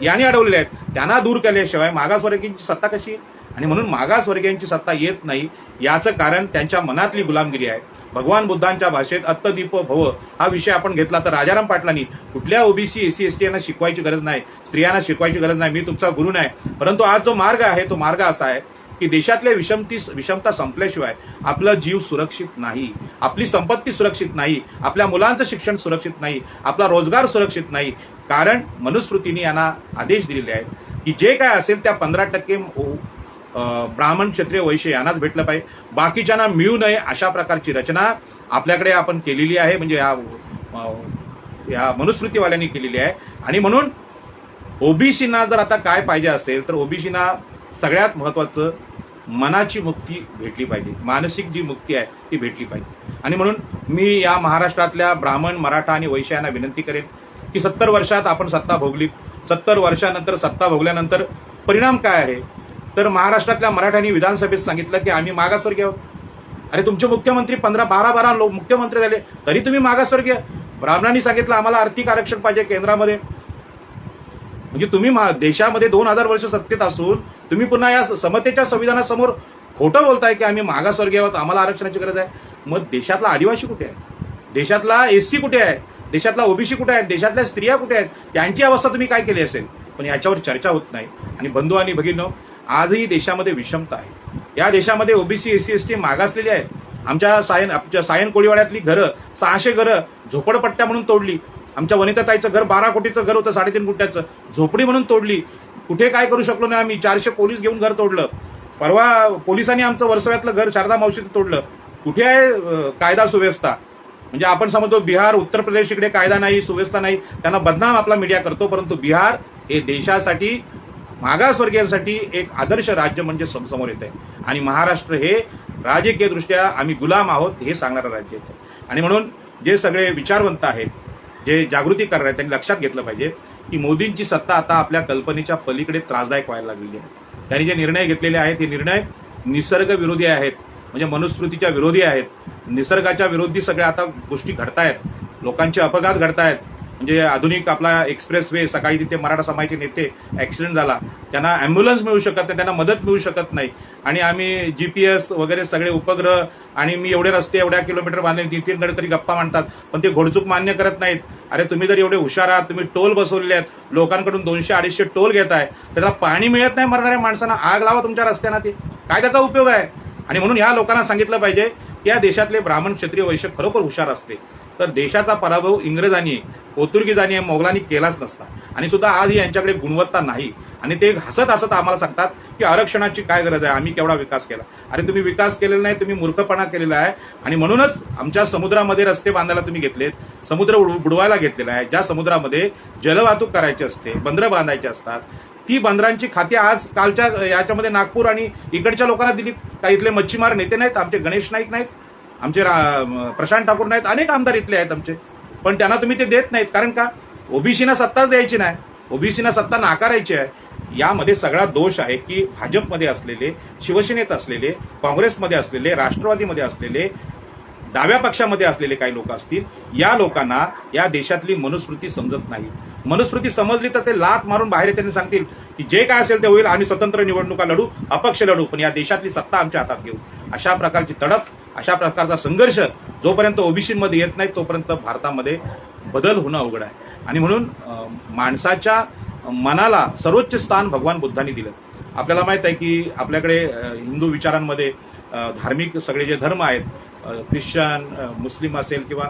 यांनी अडवलेले आहेत. त्यांना दूर केल्याशिवाय मागासवर्गीयांची सत्ता कशी? आणि म्हणून मागासवर्गीयांची सत्ता येत नाही याचं कारण त्यांच्या मनातली गुलामगिरी आहे. भगवान बुद्धांच्या भाषेत अत्तदीप भव हा विषय आपण घेतला तर राजाराम पाटलांनी कुठल्या ओबीसी एससी एसटी यांना शिकवायची गरज नाही, स्त्रियांना शिकवायची गरज नाही, मी तुमचा गुरु नाही. परंतु आज जो मार्ग आहे तो मार्ग असा आहे की देशातल्या विषमता संपल्याशिवाय आपला जीव सुरक्षित नाही, आपली संपत्ती सुरक्षित नाही, आपल्या मुलांचं शिक्षण सुरक्षित नाही, आपला रोजगार सुरक्षित नाही. कारण मनुस्मृतीने यांना आदेश दिलेले आहेत की जे काय असेल त्या 15% ब्राह्मण, क्षत्रिय, वैश्य यांनाच भेटलं पाहिजे, बाकीच्यांना मिळू नये अशा प्रकारची रचना आपल्याकडे आपण केलेली आहे. म्हणजे या मनुस्मृतीवाल्यांनी केलेली आहे. आणि म्हणून ओबीसीना जर आता काय पाहिजे असेल तर ओबीसीना सगळ्यात महत्वाचं मनाची मुक्ती भेटली पाहिजे, मानसिक जी मुक्ती आहे ती भेटली पाहिजे. आणि म्हणून मी या महाराष्ट्रातल्या ब्राह्मण, मराठा आणि वैश्य यांना विनंती करेन की 70 वर्षात आपण सत्ता भोगली, 70 वर्षानंतर सत्ता भोगल्यानंतर परिणाम काय आहे? तर महाराष्ट्रातल्या मराठ्यांनी विधानसभेत सांगितलं की आम्ही मागासवर्गीय आहोत. अरे तुमचे मुख्यमंत्री 12 लोक मुख्यमंत्री झाले तरी तुम्ही मागासवर्गीय. ब्राह्मणांनी सांगितलं आम्हाला आर्थिक आरक्षण पाहिजे केंद्रामध्ये. म्हणजे तुम्ही देशामध्ये 2000 वर्ष सत्तेत असून तुम्ही पुन्हा या समतेच्या संविधानासमोर खोटं बोलताय की आम्ही मागासवर्गीय आहोत, आम्हाला आरक्षणाची गरज आहे. मग देशातला आदिवासी कुठे आहे? देशातला एससी कुठे आहे? देशातला ओबीसी कुठे आहे? देशातल्या स्त्रिया कुठे आहेत? त्यांची अवस्था तुम्ही काय केली असेल? पण याच्यावर चर्चा होत नाही. आणि बंधू आणि भगिनींनो, आजही देशामध्ये विषमता आहे. या देशामध्ये ओबीसी, एससी, एसटी मागासलेली आहेत. आमच्या सायन कोळीवाड्यातली घरं 600 घरं झोपडपट्ट्या म्हणून तोडली. आमच्या वनिताताईचं घर 12 कोटीचं घर होतं, 3.5 गुंठ्याचं, झोपडी म्हणून तोडली. कुठे काय करू शकलो नाही आम्ही. 400 पोलीस घेऊन घर तोडलं. परवा पोलिसांनी आमचं वर्सव्यातलं घर शारदा मावशीचं तोडलं. कुठे आहे कायदा सुव्यवस्था? म्हणजे आपण समजतो बिहार, उत्तर प्रदेश इकडे कायदा नाही, सुव्यवस्था नाही, त्यांना बदनाम आपला मीडिया करतो. परंतु बिहार हे देशासाठी, मागासवर्गीयांसाठी एक आदर्श राज्य म्हणजे समोर येत आहे. आणि महाराष्ट्र हे राजकीय दृष्ट्या आम्ही गुलाम आहोत हे सांगणारं राज्य येतं. आणि म्हणून जे सगळे विचारवंत आहेत, जे जागृती करणार आहेत, त्यांनी लक्षात घेतलं पाहिजे की मोदींची सत्ता आता आपल्या कल्पनेच्या पलीकडे त्रासदायक व्हायला लागलेली आहे. त्यांनी जे निर्णय घेतलेले आहेत हे निर्णय निसर्ग विरोधी आहेत, म्हणजे मनुस्मृतीच्या विरोधी आहेत. निसर्गाच्या विरोधी सगळ्या आता गोष्टी घडतायत. लोकांचे अपघात घडतायत. म्हणजे आधुनिक आपला एक्सप्रेस वे, सकाळी तिथे मराठा समाजाचे नेते ऍक्सिडेंट झाला, त्यांना ॲम्ब्युलन्स मिळू शकत नाही, त्यांना मदत मिळू शकत नाही. आणि आम्ही GPS वगैरे सगळे उपग्रह आणि मी एवढे रस्ते एवढ्या किलोमीटर बांधले, नितीन गडकरी गप्पा मांडतात पण ते घोडचूक मान्य करत नाहीत. अरे तुम्ही जर एवढे हुशार आहात, तुम्ही टोल बसवलेले आहेत, लोकांकडून 200-250 टोल घेताय, त्याला पाणी मिळत नाही मरणाऱ्या माणसांना, आग लावा तुमच्या रस्त्यांना, ते काय त्याचा उपयोग आहे? आणि म्हणून ह्या लोकांना सांगितलं पाहिजे की या देशातले ब्राह्मण, क्षत्रिय, वैश्य खरोखर हुशार असते तर देशाचा पराभव इंग्रजांनी, पोर्तुगीजांनी, मोगलांनी केलाच नसता. आणि सुद्धा आज यांच्याकडे गुणवत्ता नाही. आणि ते हसत हसत आम्हाला सांगतात की आरक्षणाची काय गरज आहे, आम्ही केवढा विकास केला. अरे तुम्ही विकास केलेला नाही, तुम्ही मूर्खपणा केलेला आहे. आणि म्हणूनच आमच्या समुद्रामध्ये रस्ते बांधायला तुम्ही घेतलेत, समुद्र बुडवायला घेतलेला आहे. ज्या समुद्रामध्ये जलवाहतूक करायची असते, बंदरं बांधायची असतात, ती बंदरांची खाती आज कालच्या याच्यामध्ये नागपूर आणि इकडच्या लोकांना दिली. काही इथले मच्छीमार नेते नाहीत, आमचे गणेश नाईक नाहीत, आमचे प्रशांत ठाकूर नाहीत, अनेक आमदार इथले आहेत आमचे, पण त्यांना तुम्ही ते देत नाहीत. कारण का? ओबीसीना सत्ताच द्यायची नाही, ओबीसीना सत्ता नाकारायची आहे. यामध्ये सगळा दोष आहे की भाजपमध्ये असलेले, शिवसेनेत असलेले, काँग्रेसमध्ये असलेले, राष्ट्रवादीमध्ये असलेले, डाव्या पक्षामध्ये असलेले काही लोक असतील, या लोकांना या देशातली मनुस्मृती समजत नाही. मनुस्मृती समजली तर ते लाथ मारून बाहेर त्यांनी सांगतील की जे काय असेल ते होईल, आम्ही स्वतंत्र निवडणुका लढू, अपक्ष लढू, पण या देशातली सत्ता आमच्या हातात घेऊ. अशा प्रकारची तडप, अशा प्रकारचा संघर्ष जोपर्यंत ओबीसीमध्ये येत नाही तोपर्यंत भारतामध्ये बदल होणं अवघड आहे. आणि म्हणून माणसाच्या मनाला सर्वोच्च स्थान भगवान बुद्धांनी दिलं. आपल्याला माहीत आहे की आपल्याकडे हिंदू विचारांमध्ये धार्मिक सगळे जे धर्म आहेत, ख्रिश्चन, मुस्लिम असेल किंवा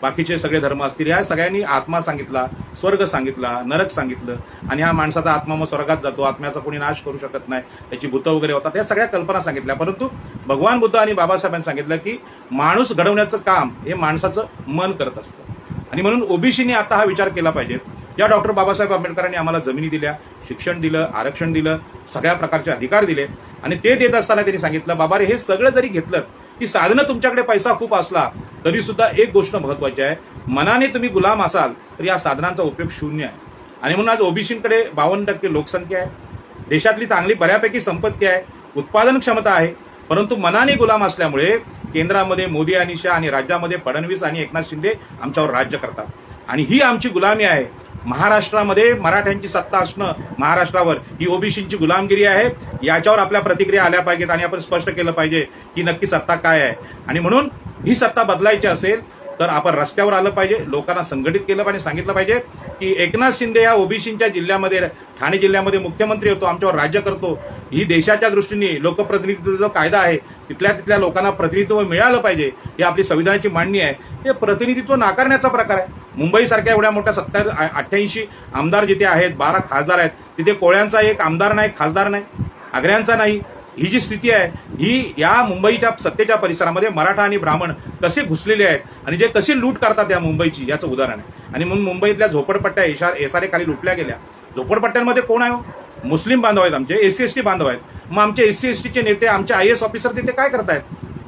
बाकीचे सगळे धर्म असतील, या सगळ्यांनी आत्मा सांगितला, स्वर्ग सांगितला, नरक सांगितलं, आणि हा माणसाचा आत्मा मग स्वर्गात जातो, आत्म्याचा कोणी नाश करू शकत नाही, त्याची भूतं वगैरे होतात, या सगळ्या कल्पना सांगितल्या. परंतु भगवान बुद्ध आणि बाबासाहेबांनी सांगितलं की माणूस घडवण्याचं काम हे माणसाचं मन करत असतं. आणि म्हणून ओबीसीने आता हा विचार केला पाहिजे. या डॉक्टर बाबासाहेब आंबेडकरांनी आम्हाला जमिनी दिल्या, शिक्षण दिलं, आरक्षण दिलं, सगळ्या प्रकारचे अधिकार दिले, आणि ते देत असताना त्यांनी सांगितलं, बाबा रे, हे सगळं जरी घेतलं की साधनं तुमच्याकडे पैसा खूप असला तरी सुद्धा एक गोष्ट महत्वाची आहे, मनाने तुम्ही गुलाम असाल तर या साधनांचा उपयोग शून्य आहे. आणि म्हणून आज ओबीसीकडे 52% लोकसंख्या आहे, देशातली चांगली बऱ्यापैकी संपत्ती आहे, उत्पादन क्षमता आहे, परंतु मनाने गुलाम असल्यामुळे केंद्रामध्ये मोदी आणि शाह आणि राज्यामध्ये फडणवीस आणि एकनाथ शिंदे आमच्यावर राज्य करतात. आणि ही आमची गुलामी आहे. महाराष्ट्रामध्ये मराठ्यांची सत्ता असणं, महाराष्ट्रावर ही ओबीसींची गुलामगिरी आहे. याच्यावर आपल्या प्रतिक्रिया आल्या पाहिजेत आणि आपण स्पष्ट केलं पाहिजे की नक्की सत्ता काय आहे. आणि म्हणून ही सत्ता बदलायची असेल तर आपण रस्त्यावर आलं पाहिजे, लोकांना संघटित केलं पाहिजे, सांगितलं पाहिजे की एकनाथ शिंदे या ओबीसींच्या जिल्ह्यामध्ये, ठाणे जिल्ह्यामध्ये मुख्यमंत्री होतो, आमच्यावर राज्य करतो. ही देशाच्या दृष्टीने लोकप्रतिनिधित्व जो कायदा आहे तिथल्या लोकांना प्रतिनिधित्व मिळालं पाहिजे, ही आपली संविधानाची मांडणी आहे. हे प्रतिनिधित्व नाकारण्याचा प्रकार आहे. मुंबईसारख्या एवढ्या मोठ्या 88 आमदार जिथे आहेत, 12 खासदार आहेत, तिथे कोळ्यांचा एक आमदार नाही, खासदार नाही, आग्र्यांचा नाही. ही जी स्थिती आहे ही या मुंबईच्या सत्तेच्या परिसरामध्ये मराठा आणि ब्राह्मण कसे घुसलेले आहेत आणि जे कशी लूट करतात या मुंबईची, याचं उदाहरण आहे. आणि म्हणून मुंबईतल्या झोपडपट्ट्या एसआरए खाली लुटल्या गेल्या. झोपडपट्ट्यांमध्ये कोण आहे? मुस्लिम बांधव आहेत, आमचे एससी एसटी बांधव आहेत. मग आमचे एससी एसटीचे नेते, आमचे IAS ऑफिसर तिथे काय करतायत?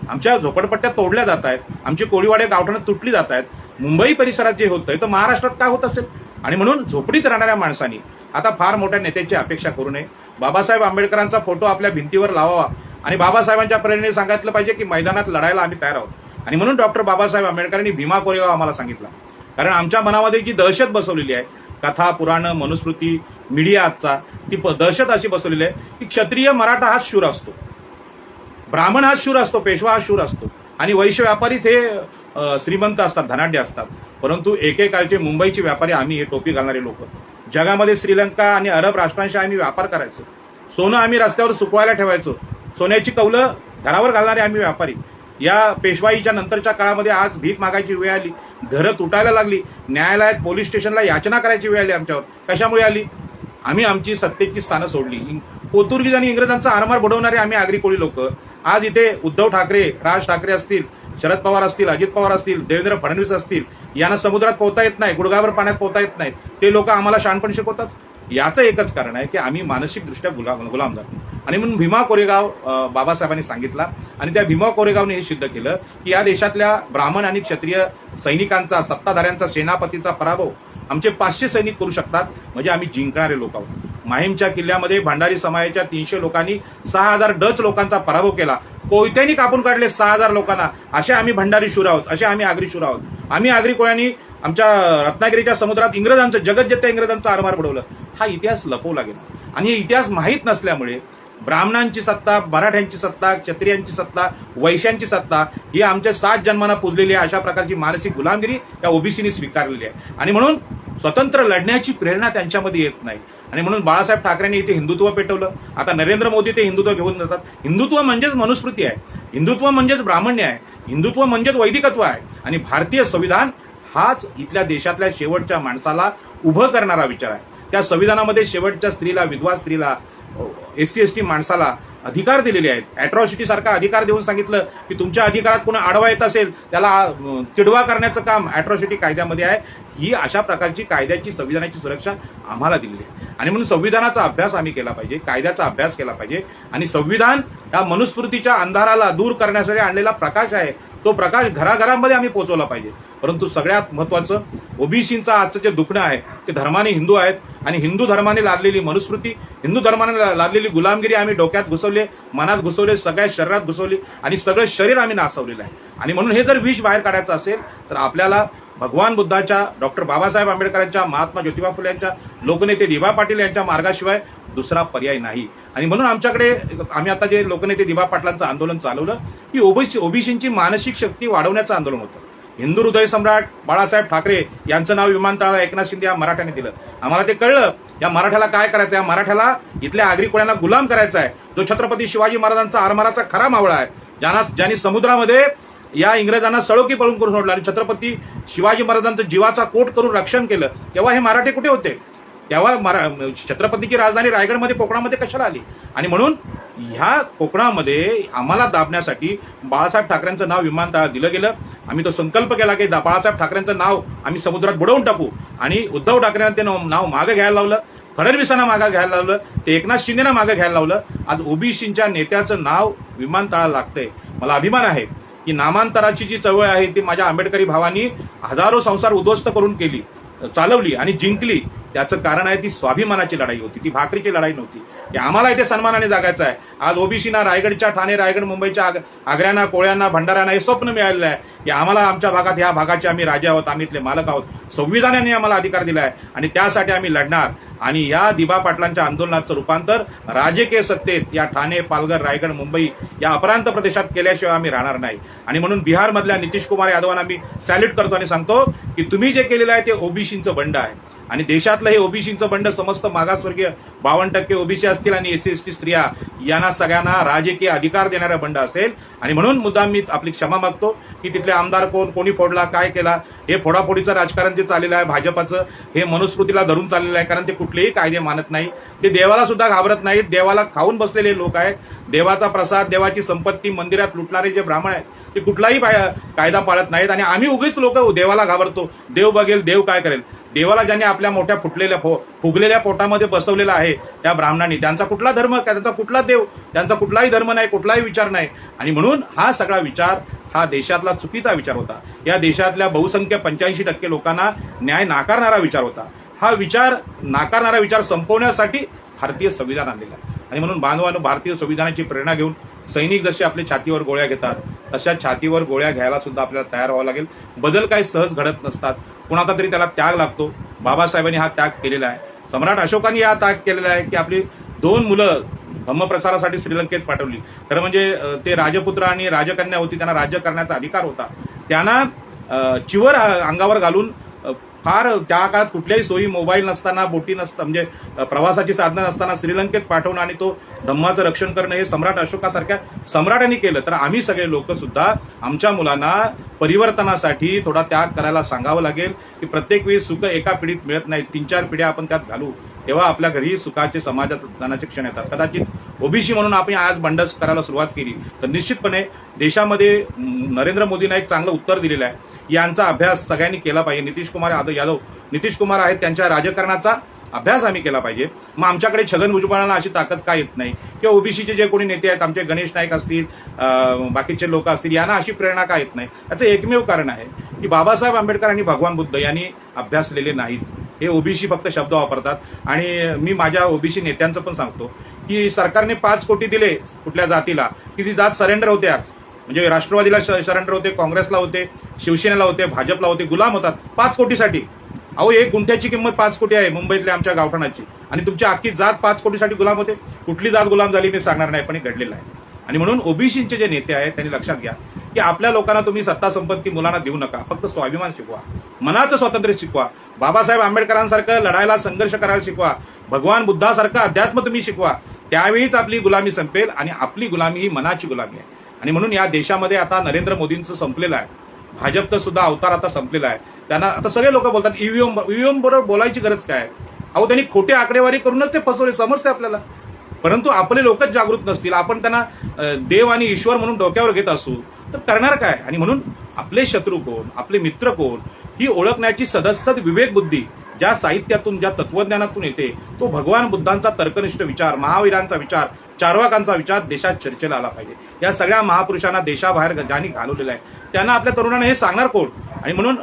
आमच्या झोपडपट्ट्या तोडल्या जात आहेत, आमची कोळीवाडे गावठाणं तुटली जात आहेत. मुंबई परिसरात जे होतंय तर महाराष्ट्रात काय होत असेल? आणि म्हणून झोपडीत राहणाऱ्या माणसांनी आता फार मोठ्या नेत्याची अपेक्षा करू नये. बाबासाहेब आंबेडकरांचा फोटो आपल्या भिंतीवर लावावा आणि बाबासाहेबांच्या प्रेरणेने सांगितलं पाहिजे की मैदानात लढायला आम्ही तयार आहोत. आणि म्हणून डॉक्टर बाबासाहेब आंबेडकरांनी भीमा कोरेगाव आम्हाला सांगितलं. कारण आमच्या मनामध्ये जी दहशत बसवलेली आहे, कथा, पुराण, मनुस्मृती, मीडिया आजचा, ती दहशत अशी बसवलेली आहे की क्षत्रिय मराठा हाच शूर असतो, ब्राह्मण हाच शूर असतो, पेशवा हा शूर असतो, आणि वैश्य व्यापारीच हे श्रीमंत असतात, धनाढ्य असतात. परंतु एकेकाळचे मुंबईचे व्यापारी आम्ही, हे टोपी घालणारे लोक, जगामध्ये श्रीलंका आणि अरब राष्ट्रांशी आम्ही व्यापार करायचो. सोनं आम्ही रस्त्यावर सुकवायला ठेवायचो, सोन्याची कौलं घरावर घालणारे आम्ही व्यापारी. या पेशवाईच्या नंतरच्या काळामध्ये आज भीक मागायची वेळ आली, घरं तुटायला लागली, न्यायालयात, पोलीस स्टेशनला याचना करायची वेळ आली आमच्यावर. कशामुळे आली? आम्ही आमची सत्तेची स्थानं सोडली. पोर्तुगीज आणि इंग्रजांचा आरमार बुडवणारे आम्ही आगरी कोळी लोक आज इथे उद्धव ठाकरे, राज ठाकरे असतील, शरद पवार असतील, अजित पवार असतील, देवेंद्र फडणवीस असतील, यांना समुद्रात पोहता येत नाही, गुडघावर पाण्यात पोहता येत नाहीत, ते लोक आम्हाला शहाणपण शिकवतात. याचं एकच कारण आहे की आम्ही मानसिकदृष्ट्या गुलाम जातो. आणि म्हणून भीमा कोरेगाव बाबासाहेबांनी सांगितला, आणि त्या भीमा कोरेगावने हे सिद्ध केलं की या देशातल्या ब्राह्मण आणि क्षत्रिय सैनिकांचा, सत्ताधाऱ्यांचा, सेनापतीचा पराभव आमचे 500 सैनिक करू शकतात, म्हणजे आम्ही जिंकणारे लोक आहोत. माहीमच्या किल्ल्यामध्ये भंडारी समाजाच्या 300 लोकांनी 6000 डच लोकांचा पराभव केला. कोयत्यांनी कापून काढले 6000 लोकांना. असे आम्ही भंडारी शूर आहोत, असे आम्ही आगरी शूर आहोत. आम्ही आगरी कोळ्यांनी आमच्या रत्नागिरीच्या समुद्रात इंग्रजांचं, जगज्जेत्या इंग्रजांचं आरमार बुडवलं. हा इतिहास लपवला गेला, आणि हे इतिहास माहीत नसल्यामुळे ब्राह्मणांची सत्ता, मराठ्यांची सत्ता, क्षत्रियांची सत्ता, वैश्यांची सत्ता ही आमच्या 7 जन्मांना पुजलेली आहे. अशा प्रकारची मानसिक गुलामगिरी त्या ओबीसीने स्वीकारलेली आहे. आणि म्हणून स्वतंत्र लढण्याची प्रेरणा त्यांच्यामध्ये येत नाही. आणि म्हणून बाळासाहेब ठाकरेंनी इथे हिंदुत्व पेटवलं. आता नरेंद्र मोदी ते हिंदुत्व घेऊन जातात. हिंदुत्व म्हणजेच मनुस्मृती आहे, हिंदुत्व म्हणजेच ब्राह्मण्य आहे, हिंदुत्व म्हणजेच वैदिकत्व आहे. आणि भारतीय संविधान हाच इथल्या देशातल्या शेवटच्या माणसाला उभं करणारा विचार आहे. त्या संविधानामध्ये शेवटच्या स्त्रीला, विधवा स्त्रीला, SC ST माणसाला अधिकार दिलेले आहेत. अॅट्रॉसिटी सारखा अधिकार देऊन सांगितलं की तुमच्या अधिकारात कोणी आडवा येत असेल त्याला तिडवा करण्याचं काम अॅट्रॉसिटी कायद्यामध्ये आहे. ही अशा प्रकारची कायद्याची, संविधानाची सुरक्षा आम्हाला दिलेली आहे. आणि म्हणून संविधानाचा अभ्यास आम्ही केला पाहिजे, कायद्याचा अभ्यास केला पाहिजे. आणि संविधान या मनुस्मृतीच्या अंधाराला दूर करण्यासाठी आणलेला प्रकाश आहे, तो प्रकाश घराघरामध्ये आम्ही पोहोचवला पाहिजे. परंतु सगळ्यात महत्त्वाचं, ओबीसींचं आजचं जे दुखणं आहे ते धर्माने हिंदू आहेत, आणि हिंदू धर्माने लादलेली मनुस्मृती, हिंदू धर्माने लादलेली गुलामगिरी आम्ही डोक्यात घुसवले, मनात घुसवले, सगळ्या शरीरात घुसवली, आणि सगळं शरीर आम्ही नासवलेलं आहे. आणि म्हणून हे जर विष बाहेर काढायचं असेल तर आपल्याला भगवान बुद्धाच्या, डॉक्टर बाबासाहेब आंबेडकरांच्या, महात्मा ज्योतिबा फुले यांच्या, लोकनेते दिबा पाटील यांच्या मार्गाशिवाय दुसरा पर्याय नाही. आणि म्हणून आमच्याकडे आम्ही आता जे लोकनेते दिबा पाटलांचं आंदोलन चालवलं, ही ओबीसींची मानसिक शक्ती वाढवण्याचं आंदोलन होतं. हिंदू हृदय सम्राट बाळासाहेब ठाकरे यांचं नाव विमानतळाला एकनाथ शिंदे या मराठ्याने दिलं. आम्हाला ते कळलं या मराठ्याला काय करायचं, या मराठ्याला इथल्या आगरी कोळ्यांना गुलाम करायचा आहे, जो छत्रपती शिवाजी महाराजांचा आरमाराचा खरा मावळा आहे, ज्यांनी समुद्रामध्ये या इंग्रजांना सळोकी पळून करून सोडलं आणि छत्रपती शिवाजी महाराजांचं जीवाचा कोट करून रक्षण केलं. तेव्हा हे मराठे कुठे होते? तेव्हा छत्रपतीची राजधानी रायगडमध्ये कोकणामध्ये कशाला आली? आणि म्हणून ह्या कोकणामध्ये आम्हाला दाबण्यासाठी बाळासाहेब ठाकरेंचं नाव विमानतळात दिलं गेलं. आम्ही तो संकल्प केला की बाळासाहेब ठाकरेंचं नाव आम्ही समुद्रात बुडवून टाकू आणि उद्धव ठाकरेंना ते नाव मागं घ्यायला लावलं, फडणवीसांना मागं घ्यायला लावलं, ते एकनाथ शिंदेना मागं घ्यायला लावलं. आज ओबीसीच्या नेत्याचं नाव विमानतळाला लागतंय. मला अभिमान आहे की नामांतराची जी चळवळ आहे ती माझ्या आंबेडकरी भावांनी हजारो संसार उद्ध्वस्त करून केली, चालवली आणि जिंकली. त्याचं कारण आहे ती स्वाभिमानाची लढाई होती, ती भाकरीची लढाई नव्हती. की आम्हाला इथे सन्मानाने जागायचं आहे. आज ओबीसीना रायगडच्या ठाणे, रायगड, मुंबईच्या आग्र्यांना, कोळ्यांना, भंडाऱ्यांना हे स्वप्न मिळालेलं आहे की आम्हाला आमच्या भागात, ह्या भागाचे आम्ही राजे आहोत, आम्ही इथले मालक आहोत. संविधानाने आम्हाला अधिकार दिला आहे आणि त्यासाठी आम्ही लढणार. आणि या दिबा पाटलांच्या आंदोलनाचं रूपांतर राजकीय सत्तेत या ठाणे, पालघर, रायगड, मुंबई या अपरांत प्रदेशात केल्याशिवाय आम्ही राहणार नाही. आणि म्हणून बिहारमधल्या नितीश कुमार यादवांना मी सॅल्यूट करतो आणि सांगतो की तुम्ही जे केलेलं आहे ते ओबीसीचं बंड आहे आणि देशातलं हे ओबीसीचं बंड समस्त मागासवर्गीय 52% ओबीसी असतील आणि एससी एसटी स्त्रिया यांना सगळ्यांना राजकीय अधिकार देणारं बंड असेल. आणि म्हणून मुद्दाम मी आपली क्षमा मागतो की तिथले आमदार कोणी फोडला, काय केला, हे फोडाफोडीचं राजकारण जे चाललेलं आहे भाजपाचं, हे मनुस्मृतीला धरून चाललेलं आहे. कारण ते कुठलेही कायदे मानत नाही, ते देवाला सुद्धा घाबरत नाहीत, देवाला खाऊन बसलेले लोक आहेत. देवाचा प्रसाद, देवाची संपत्ती मंदिरात लुटणारे जे ब्राह्मण आहेत ते कुठलाही कायदा पाळत नाहीत. आणि आम्ही उगीच लोक देवाला घाबरतो, देव बघेल, देव काय करेल. देवाला ज्यांनी आपल्या मोठ्या फुगलेल्या पोटामध्ये बसवलेला आहे त्या ब्राह्मणांनी, त्यांचा कुठला धर्म, त्यांचा कुठला देव, त्यांचा कुठलाही धर्म नाही, कुठलाही विचार नाही. आणि म्हणून हा सगळा विचार हा देशातला चुकीचा विचार होता. या देशातल्या बहुसंख्य 85% लोकांना न्याय नाकारणारा विचार होता. हा विचार नाकारणारा विचार संपवण्यासाठी भारतीय संविधान आणलेलं आहे. आणि म्हणून बांधवांनो, भारतीय संविधानाची प्रेरणा घेऊन सैनिक जसे आपले छातीवर गोळ्या घेतात तशा छातीवर गोळ्या घ्यायला सुद्धा आपल्याला तयार व्हावं लागेल. बदल काही सहज घडत नसतात, कुणाचा तरी त्याला त्याग लागतो. बाबासाहेबांनी हा त्याग केलेला आहे, सम्राट अशोकांनी हा त्याग केलेला आहे की आपली 2 मुलं धम्मप्रसारासाठी श्रीलंकेत पाठवली. खरं म्हणजे ते राजपुत्र आणि राजकन्या होती, त्यांना राज्य करण्याचा अधिकार होता. त्यांना चिवर अंगावर घालून फार त्या काळात कुठल्याही सोयी, मोबाईल नसताना, बोटी म्हणजे प्रवासाची साधनं नसताना श्रीलंकेत पाठवणं आणि तो धम्माचं रक्षण करणं हे सम्राट अशोकासारख्या सम्राटांनी केलं. तर आम्ही सगळे लोक सुद्धा आमच्या मुलांना परिवर्तनासाठी थोडा त्याग करायला सांगावं लागेल की प्रत्येक वेळी सुख एका पिढीत मिळत नाही, 3-4 पिढ्या आपण त्यात घालू, तेव्हा आपल्या घरी सुखाचे, समाजात उत्थानाचे क्षण येतात. कदाचित ओबीसी म्हणून आपण आज बंडच करायला सुरुवात केली तर निश्चितपणे देशामध्ये नरेंद्र मोदींना एक चांगलं उत्तर दिलेलं आहे. यांचा अभ्यास सगळ्यांनी केला पाहिजे. नितीश कुमार आहेत, त्यांच्या राजकारणाचा अभ्यास आम्ही केला पाहिजे. मग आमच्याकडे छगन भुजबळांना अशी ताकद काय येत नाही किंवा ओबीसीचे जे कोणी नेते आहेत, आमचे गणेश नाईक असतील, बाकीचे लोक असतील, यांना अशी प्रेरणा काय येत नाही? याचं एकमेव कारण आहे की बाबासाहेब आंबेडकर आणि भगवान बुद्ध यांनी अभ्यासलेले नाहीत. हे ओबीसी फक्त शब्द वापरतात. आणि मी माझ्या ओबीसी नेत्यांचं पण सांगतो की सरकारने 5 कोटी दिले कुठल्या जातीला की ती जात सरेंडर होते. आज म्हणजे राष्ट्रवादीला सरेंडर होते, काँग्रेसला होते, शिवसेनेला होते, भाजपला होते, गुलाम होतात 5 कोटीसाठी. अहो, 1 गुंठ्याची किंमत 5 कोटी आहे मुंबईतल्या आमच्या गावठाणाची, आणि तुमची अख्खी जात 5 कोटीसाठी गुलाम होते. कुठली जात गुलाम झाली मी सांगणार नाही, पण हे घडलेलं आहे. आणि म्हणून ओबीसीचे जे नेते आहेत त्यांनी लक्षात घ्या की आपल्या लोकांना तुम्ही सत्ता संपत्ती मुलांना देऊ नका, फक्त स्वाभिमान शिकवा, मनाचं स्वातंत्र्य शिकवा, बाबासाहेब आंबेडकरांसारखं लढायला, संघर्ष करायला शिकवा, भगवान बुद्धासारखं अध्यात्म तुम्ही शिकवा. त्यावेळीच आपली गुलामी संपेल आणि आपली गुलामी ही मनाची गुलामी आहे. आणि म्हणून या देशामध्ये आता नरेंद्र मोदींचं संपलेलं आहे, भाजपचं सुद्धा अवतार आता संपलेला आहे. त्यांना आता सगळे लोक बोलतात ईव्हीएम बरोबर बोलायची गरज काय? अहो, त्यांनी खोटे आकडेवारी करूनच ते फसवले, समजते आपल्याला. परंतु आपले लोकच जागृत नसतील, आपण त्यांना देव आणि ईश्वर म्हणून डोक्यावर घेत असू तर करणार काय? आणि म्हणून आपले शत्रू कोण, आपले मित्र कोण, ही ओळखण्याची सदस्यत विवेक बुद्धी ज्या साहित्यातून, ज्या तत्वज्ञानातून येते, तो भगवान बुद्धांचा तर्कनिष्ठ विचार, महावीरांचा विचार, चार्वाकांचा विचार देशात चर्चेला आला पाहिजे. या सगळ्या महापुरुषांना देशाबाहेर ज्यांनी घालवलेलं आहे त्यांना आपल्या तरुणांना हे सांगणार कोण? आणि म्हणून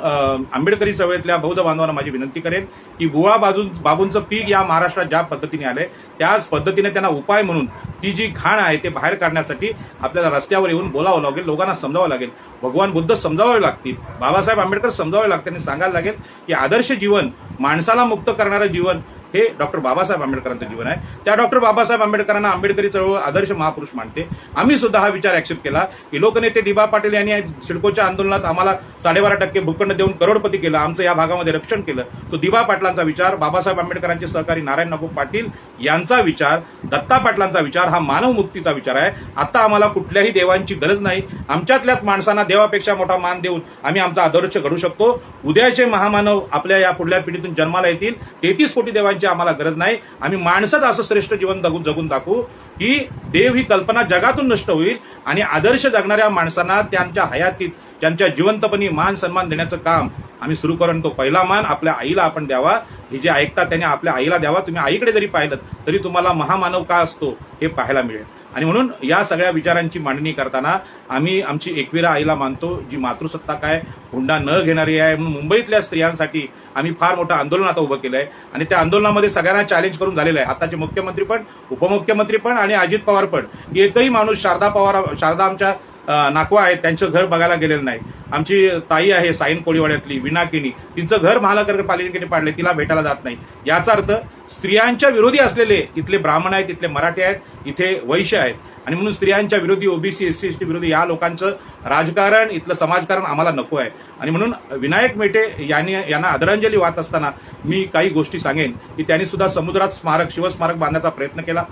आंबेडकरी चळवळीतल्या बौद्ध बांधवांना माझी विनंती करेन की बुवा बाबूंचं पीक या महाराष्ट्रात ज्या पद्धतीने आलंय त्याच पद्धतीने त्यांना उपाय म्हणून ती जी घाण आहे ते बाहेर काढण्यासाठी आपल्याला रस्त्यावर येऊन बोलावं लागेल, लोकांना समजावं लागेल, भगवान बुद्ध समजावे लागतील, बाबासाहेब आंबेडकर समजावे लागतील आणि सांगायला लागेल की आदर्श जीवन, माणसाला मुक्त करणारं जीवन हे डॉक्टर बाबासाहेब आंबेडकरांचं जीवन आहे. त्या डॉक्टर बाबासाहेब आंबेडकरांना आंबेडकरी चळवळ आदर्श महापुरुष मानते. आम्ही सुद्धा हा विचार ऍक्सेप्ट केला की लोकनेते दिबा पाटील यांनी सिडकोच्या आंदोलनात आम्हाला 12.5% भूखंड देऊन करोडपती केलं, आमचं या भागामध्ये रक्षण केलं. तो दिबा पाटलांचा विचार, बाबासाहेब आंबेडकरांचे सहकारी नारायण नागू पाटील यांचा विचार, दत्ता पाटलांचा विचार हा मानव मुक्तीचा विचार आहे. आता आम्हाला कुठल्याही देवांची गरज नाही. आमच्यातल्याच माणसांना देवापेक्षा मोठा मान देऊन आम्ही आमचा आदर्श घडू शकतो. उद्याचे महामानव आपल्या या पुढल्या पिढीतून जन्माला येतील. 33 कोटी देवांची आम्हाला गरज नाही. आम्ही माणसंच असं श्रेष्ठ जीवन जगून दाखवू की देव ही कल्पना जगातून नष्ट होईल आणि आदर्श जगणाऱ्या माणसांना त्यांच्या हयातीत त्यांच्या जिवंतपणी मान सन्मान देण्याचं काम आम्ही सुरू करून तो पहिला मान आपल्या आईला आपण द्यावा. हे जे ऐकतात त्याने आपल्या आईला द्यावा. तुम्ही आईकडे जरी पाहिलं तरी तुम्हाला महामानव का असतो हे पाहायला मिळेल. आणि म्हणून या सगळ्या विचारांची मांडणी करताना आम्ही आमची एकविरा आईला मानतो, जी मातृसत्ता काय हुंडा न घेणारी आहे. म्हणून मुंबईतल्या स्त्रियांसाठी आम्ही फार मोठं आंदोलन आता उभं केलं आहे आणि त्या आंदोलनामध्ये सगळ्यांना चॅलेंज करून झालेलं आहे. आताचे मुख्यमंत्री पण, उपमुख्यमंत्री पण आणि अजित पवार पण. एकही माणूस शारदा आमच्या नाकवा आहेत त्यांचं घर बघायला गेलेलं नाही. आमची ताई आहे साईन कोळीवाड्यातली विनाकिनी, तिचं घर महानगरपालिकेने पाडले, तिला भेटायला जात नाही. याचा अर्थ स्त्रियांच्या विरोधी असलेले इथले ब्राह्मण आहेत, इथले मराठी आहेत, इथे वैश्य आहेत आणि म्हणून स्त्रियांच्या विरोधी, ओबीसी एससी एसटी विरोधी या लोकांचं राजकारण, इथलं समाजकारण आम्हाला नको आहे. आणि म्हणून विनायक मेटे यांना आदरांजली वाहत असताना मी काही गोष्टी सांगेन की त्यांनी सुद्धा समुद्रात शिवस्मारक बांधण्याचा प्रयत्न केला.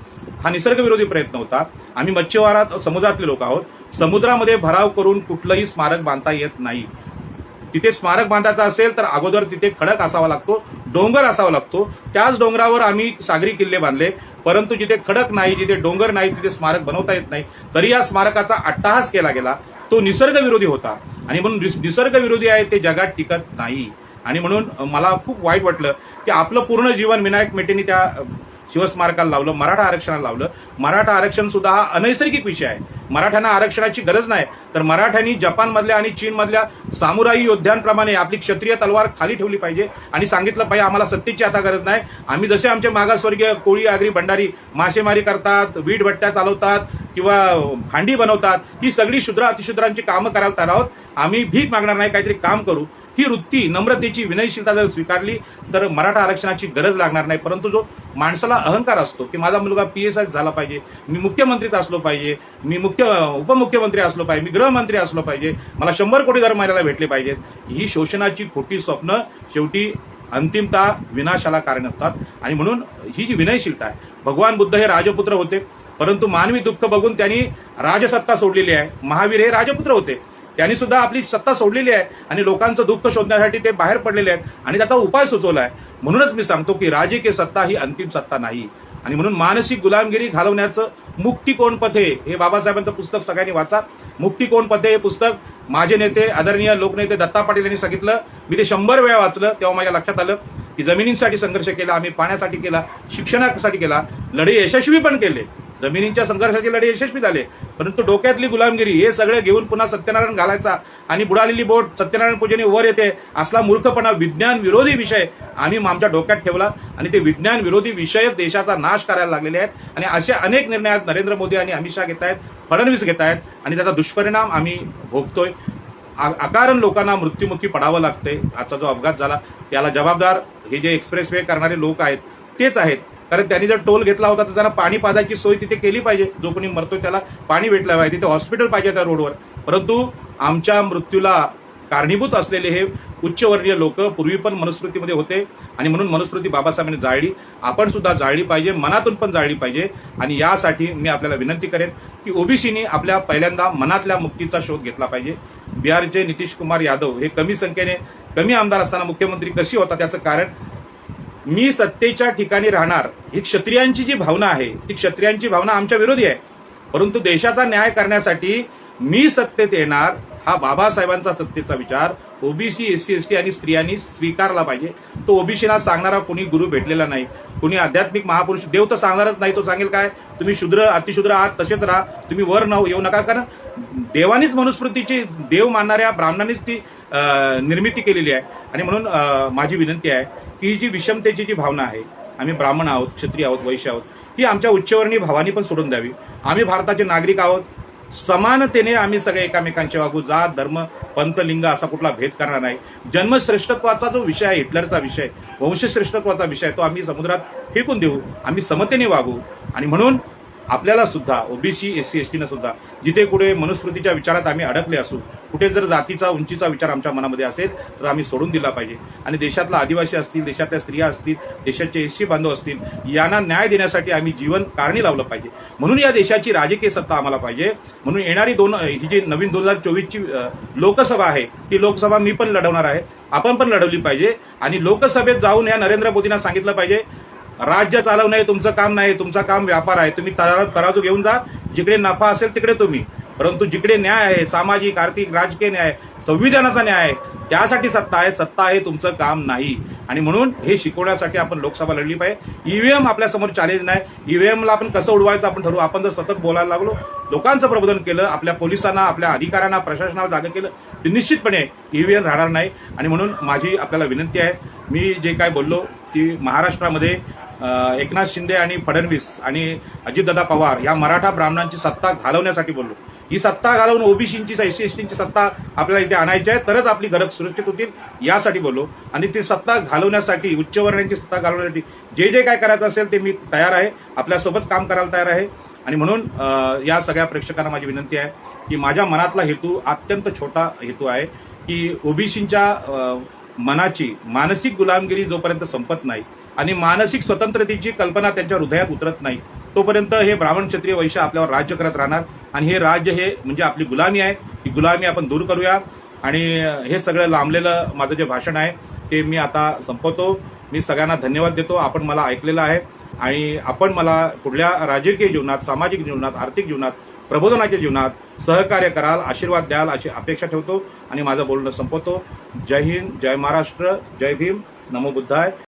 हा निसर्गविरोधी प्रयत्न होता. आम्ही मच्छीमारात समुद्रातले लोक आहोत. समुद्रामध्ये भराव करून कुठलंही स्मारक बांधता येत नाही. तिथे स्मारक बांधायचं असेल तर अगोदर तिथे खडक असावा लागतो, डोंगर असावा लागतो. त्याच डोंगरावर आम्ही सागरी किल्ले बांधले. परंतु जिथे खडक नाही, जिथे डोंगर नाही, तिथे स्मारक बनवता येत नाही. तरी या स्मारकाचा अट्टहास केला गेला. तो निसर्गविरोधी होता आणि म्हणून निसर्गविरोधी आहे ते जगात टिकत नाही. आणि म्हणून मला खूप वाईट वाटलं की आपलं पूर्ण जीवन विनायक मेटेंनी त्या शिवस्मारकाला लावलं, मराठा आरक्षणाला लावलं. मराठा आरक्षण सुद्धा हा अनैसर्गिक विषय आहे. मराठ्यांना आरक्षणाची गरज नाही. तर मराठ्यांनी जपानमधल्या आणि चीनमधल्या सामुराई योद्ध्यांप्रमाणे आपली क्षत्रिय तलवार खाली ठेवली पाहिजे आणि सांगितलं पाहिजे आम्हाला सत्तेची आता गरज नाही. आम्ही जसे आमचे मागासवर्गीय कोळी, आगरी, भंडारी मासेमारी करतात, वीट भट्ट्या चालवतात किंवा भांडी बनवतात, ही सगळी शूद्र अतिशूद्रांची कामं करायला तयार आहोत. आम्ही भीक मागणार नाही, काहीतरी काम करू. ही वृत्ती, नम्रतेची, विनयशीलता जर स्वीकारली तर मराठा आरक्षणाची गरज लागणार नाही. परंतु जो माणसाला अहंकार असतो की माझा मुलगा PSI झाला पाहिजे, मी मुख्यमंत्रीच असलो पाहिजे, मी उपमुख्यमंत्री असलो पाहिजे, मी गृहमंत्री असलो पाहिजे, मला 100 कोटी दर महिन्याला भेटले पाहिजेत, ही शोषणाची खोटी स्वप्न शेवटी अंतिमतः विनाशाला कारण होतात. आणि म्हणून ही जी विनयशीलता आहे, भगवान बुद्ध हे राजपुत्र होते, परंतु मानवी दुःख बघून त्यांनी राजसत्ता सोडलेली आहे. महावीर हे राजपुत्र होते, त्यांनी सुद्धा आपली सत्ता सोडलेली आहे आणि लोकांचं दुःख शोधण्यासाठी ते बाहेर पडलेले आहेत आणि त्याचा उपाय सुचवला आहे. म्हणूनच मी सांगतो की राजकीय सत्ता ही अंतिम सत्ता नाही. आणि म्हणून मानसिक गुलामगिरी घालवण्याचं मुक्ती कोण पथे हे बाबासाहेबांचं पुस्तक सगळ्यांनी वाचा. मुक्ती कोण पथे हे पुस्तक माझे नेते, आदरणीय लोकनेते दत्ता पाटील यांनी सांगितलं. मी ते 100 वेळा वाचलं. तेव्हा माझ्या लक्षात आलं की जमिनींसाठी संघर्ष केला आम्ही, पाण्यासाठी केला, शिक्षणासाठी केला, लढे यशस्वी पण केले. जमिनींच्या संघर्षाचे लढे यशस्वी झाले, परंतु डोक्यातली गुलामगिरी हे सगळे घेऊन पुन्हा सत्यनारायण घालायचा आणि बुडालेली बोट सत्यनारायण पूजेने वर येते असला मूर्खपणा, विज्ञान विरोधी विषय आम्ही आमच्या डोक्यात ठेवला आणि ते विज्ञान विरोधी विषय देशाचा नाश करायला लागलेले आहेत. आणि असे अनेक निर्णय नरेंद्र मोदी आणि अमित शहा घेत आहेत, फडणवीस घेत आहेत आणि त्याचा दुष्परिणाम आम्ही भोगतोय. अकारण लोकांना मृत्युमुखी पडावं लागतंय. आजचा जो अपघात झाला त्याला जबाबदार हे जे एक्सप्रेस वे करणारे लोक आहेत तेच आहेत. कारण त्यांनी जर टोल घेतला होता तर त्यांना पाणी पाजायची सोय तिथे केली पाहिजे. जो कोणी मरतोय त्याला पाणी भेटलं पाहिजे, तिथे हॉस्पिटल पाहिजे त्या रोडवर. परंतु आमच्या मृत्यूला कारणीभूत असलेले हे उच्चवर्णीय लोक पूर्वी पण मनुस्मृतीमध्ये होते आणि म्हणून मनुस्मृती बाबासाहेबांनी जाळली. आपण सुद्धा जाळली पाहिजे, मनातून पण जाळली पाहिजे. आणि यासाठी मी आपल्याला विनंती करेन की ओबीसीनी आपल्या पहिल्यांदा मनातल्या मुक्तीचा शोध घेतला पाहिजे. बिहारचे नितीश कुमार यादव हे कमी संख्येने, कमी आमदार असताना मुख्यमंत्री कशी होता त्याचं कारण मी सत्तेच्या ठिकाणी राहणार ही क्षत्रियांची जी भावना आहे, ती क्षत्रियांची भावना आमच्या विरोधी आहे. परंतु देशाचा न्याय करण्यासाठी मी सत्तेत येणार हा बाबासाहेबांचा सत्तेचा विचार ओबीसी, एससी, एसटी आणि स्त्रियांनी स्वीकारला पाहिजे. तो ओबीसीला सांगणारा कोणी गुरु भेटलेला नाही, कोणी आध्यात्मिक महापुरुष. देव तर सांगणारच नाही. तो सांगेल काय, तुम्ही शूद्र अतिशूद्र आहात तसेच राहा, तुम्ही वर येऊ नका. कारण देवानीच मनुस्मृतीची, देव मानणाऱ्या ब्राह्मणांनीच ती निर्मिती केलेली आहे. आणि म्हणून माझी विनंती आहे की जी विषमतेची जी भावना आहे, आम्ही ब्राह्मण आहोत, क्षत्रिय आहोत, वैश्य आहोत, ही आमच्या उच्चवर्णीय भावांनी पण सोडून द्यावी. आम्ही भारताचे नागरिक आहोत. समानतेने आम्ही सगळे एकामेकांचे वागू. जात धर्म पंथ लिंग असा कुठला भेद करणार नाही. जन्मश्रेष्ठत्वाचा जो विषय आहे, हिटलरचा विषय, वंशश्रेष्ठत्वाचा विषय आहे, तो आम्ही समुद्रात फेकून देऊ. आम्ही समतेने वागू. आणि म्हणून आपल्याला सुद्धा ओबीसी SC ST सुद्धा जिथे कुठे मनुस्मृतीच्या विचारात आम्ही अडकले असू, कुठे जर जातीचा उंचीचा विचार आमच्या मनामध्ये असेल तर आम्ही सोडून दिला पाहिजे. आणि देशातला आदिवासी असतील, देशातल्या स्त्रिया असतील, देशाचे SC बांधव असतील, यांना न्याय देण्यासाठी आम्ही जीवन कारणी लावलं पाहिजे. म्हणून या देशाची राजकीय सत्ता आम्हाला पाहिजे. म्हणून येणारी ही जी नवीन 2024ची लोकसभा आहे, ती लोकसभा मी पण लढवणार आहे, आपण पण लढवली पाहिजे. आणि लोकसभेत जाऊन या नरेंद्र मोदींना सांगितलं पाहिजे, राज्य चालवणं हे तुमचं काम नाही, तुमचा काम व्यापार आहे. तुम्ही तराजू घेऊन जा, जिकडे नफा असेल तिकडे तुम्ही, परंतु जिकडे न्याय आहे, सामाजिक आर्थिक राजकीय न्याय, संविधानाचा न्याय आहे, त्यासाठी सत्ता आहे. सत्ता आहे तुमचं काम नाही. आणि म्हणून हे शिकवण्यासाठी आपण लोकसभा लढली पाहिजे. ईव्हीएम आपल्यासमोर चॅलेंज नाही. ईव्हीएमला आपण कसं उडवायचं आपण ठरवू. आपण जर सतत बोलायला लागलो, लोकांचं प्रबोधन केलं, आपल्या पोलिसांना, आपल्या अधिकाऱ्यांना, प्रशासनाला जागा केलं, तर निश्चितपणे ईव्हीएम राहणार नाही. आणि म्हणून माझी आपल्याला विनंती आहे, मी जे काय बोललो की महाराष्ट्रामध्ये एकनाथ शिंदे आणि फडणवीस आणि अजितदादा पवार या मराठा ब्राह्मणांची सत्ता घालवण्यासाठी बोललो. ही सत्ता घालवून ओबीसीची SC STची सत्ता आपल्याला इथे आणायची आहे, तरच आपली घरं सुरक्षित होतील, यासाठी बोललो. आणि ती सत्ता घालवण्यासाठी, उच्चवर्णीयांची सत्ता घालवण्यासाठी जे जे काय करायचं असेल ते मी तयार आहे, आपल्यासोबत काम करायला तयार आहे. आणि म्हणून या सगळ्या प्रेक्षकांना माझी विनंती आहे की माझ्या मनातला हेतू अत्यंत छोटा हेतू आहे की ओबीसींच्या मनाची मानसिक गुलामगिरी जोपर्यंत संपत नाही आणि मानसिक स्वतंत्रतेची कल्पना त्यांच्या हृदयात उतरत नाही, तोपर्यंत हे ब्राह्मण क्षत्रिय वैश्य आपल्यावर राज्य करत राहणार. आणि हे राज्य हे म्हणजे आपली गुलामी आहे. ही गुलामी आपण दूर करूया. आणि हे सगळं लांबलेलं माझं जे भाषण आहे ते मी आता संपवतो. मी सगळ्यांना धन्यवाद देतो. आपण मला ऐकलेलं आहे आणि आपण मला पुढल्या राजकीय जीवनात, सामाजिक जीवनात, आर्थिक जीवनात, प्रबोधनाच्या जीवनात सहकार्य कराल, आशीर्वाद द्याल अशी अपेक्षा ठेवतो आणि माझं बोलणं संपवतो. जय हिंद, जय महाराष्ट्र, जय भीम, नमो बुद्धाय.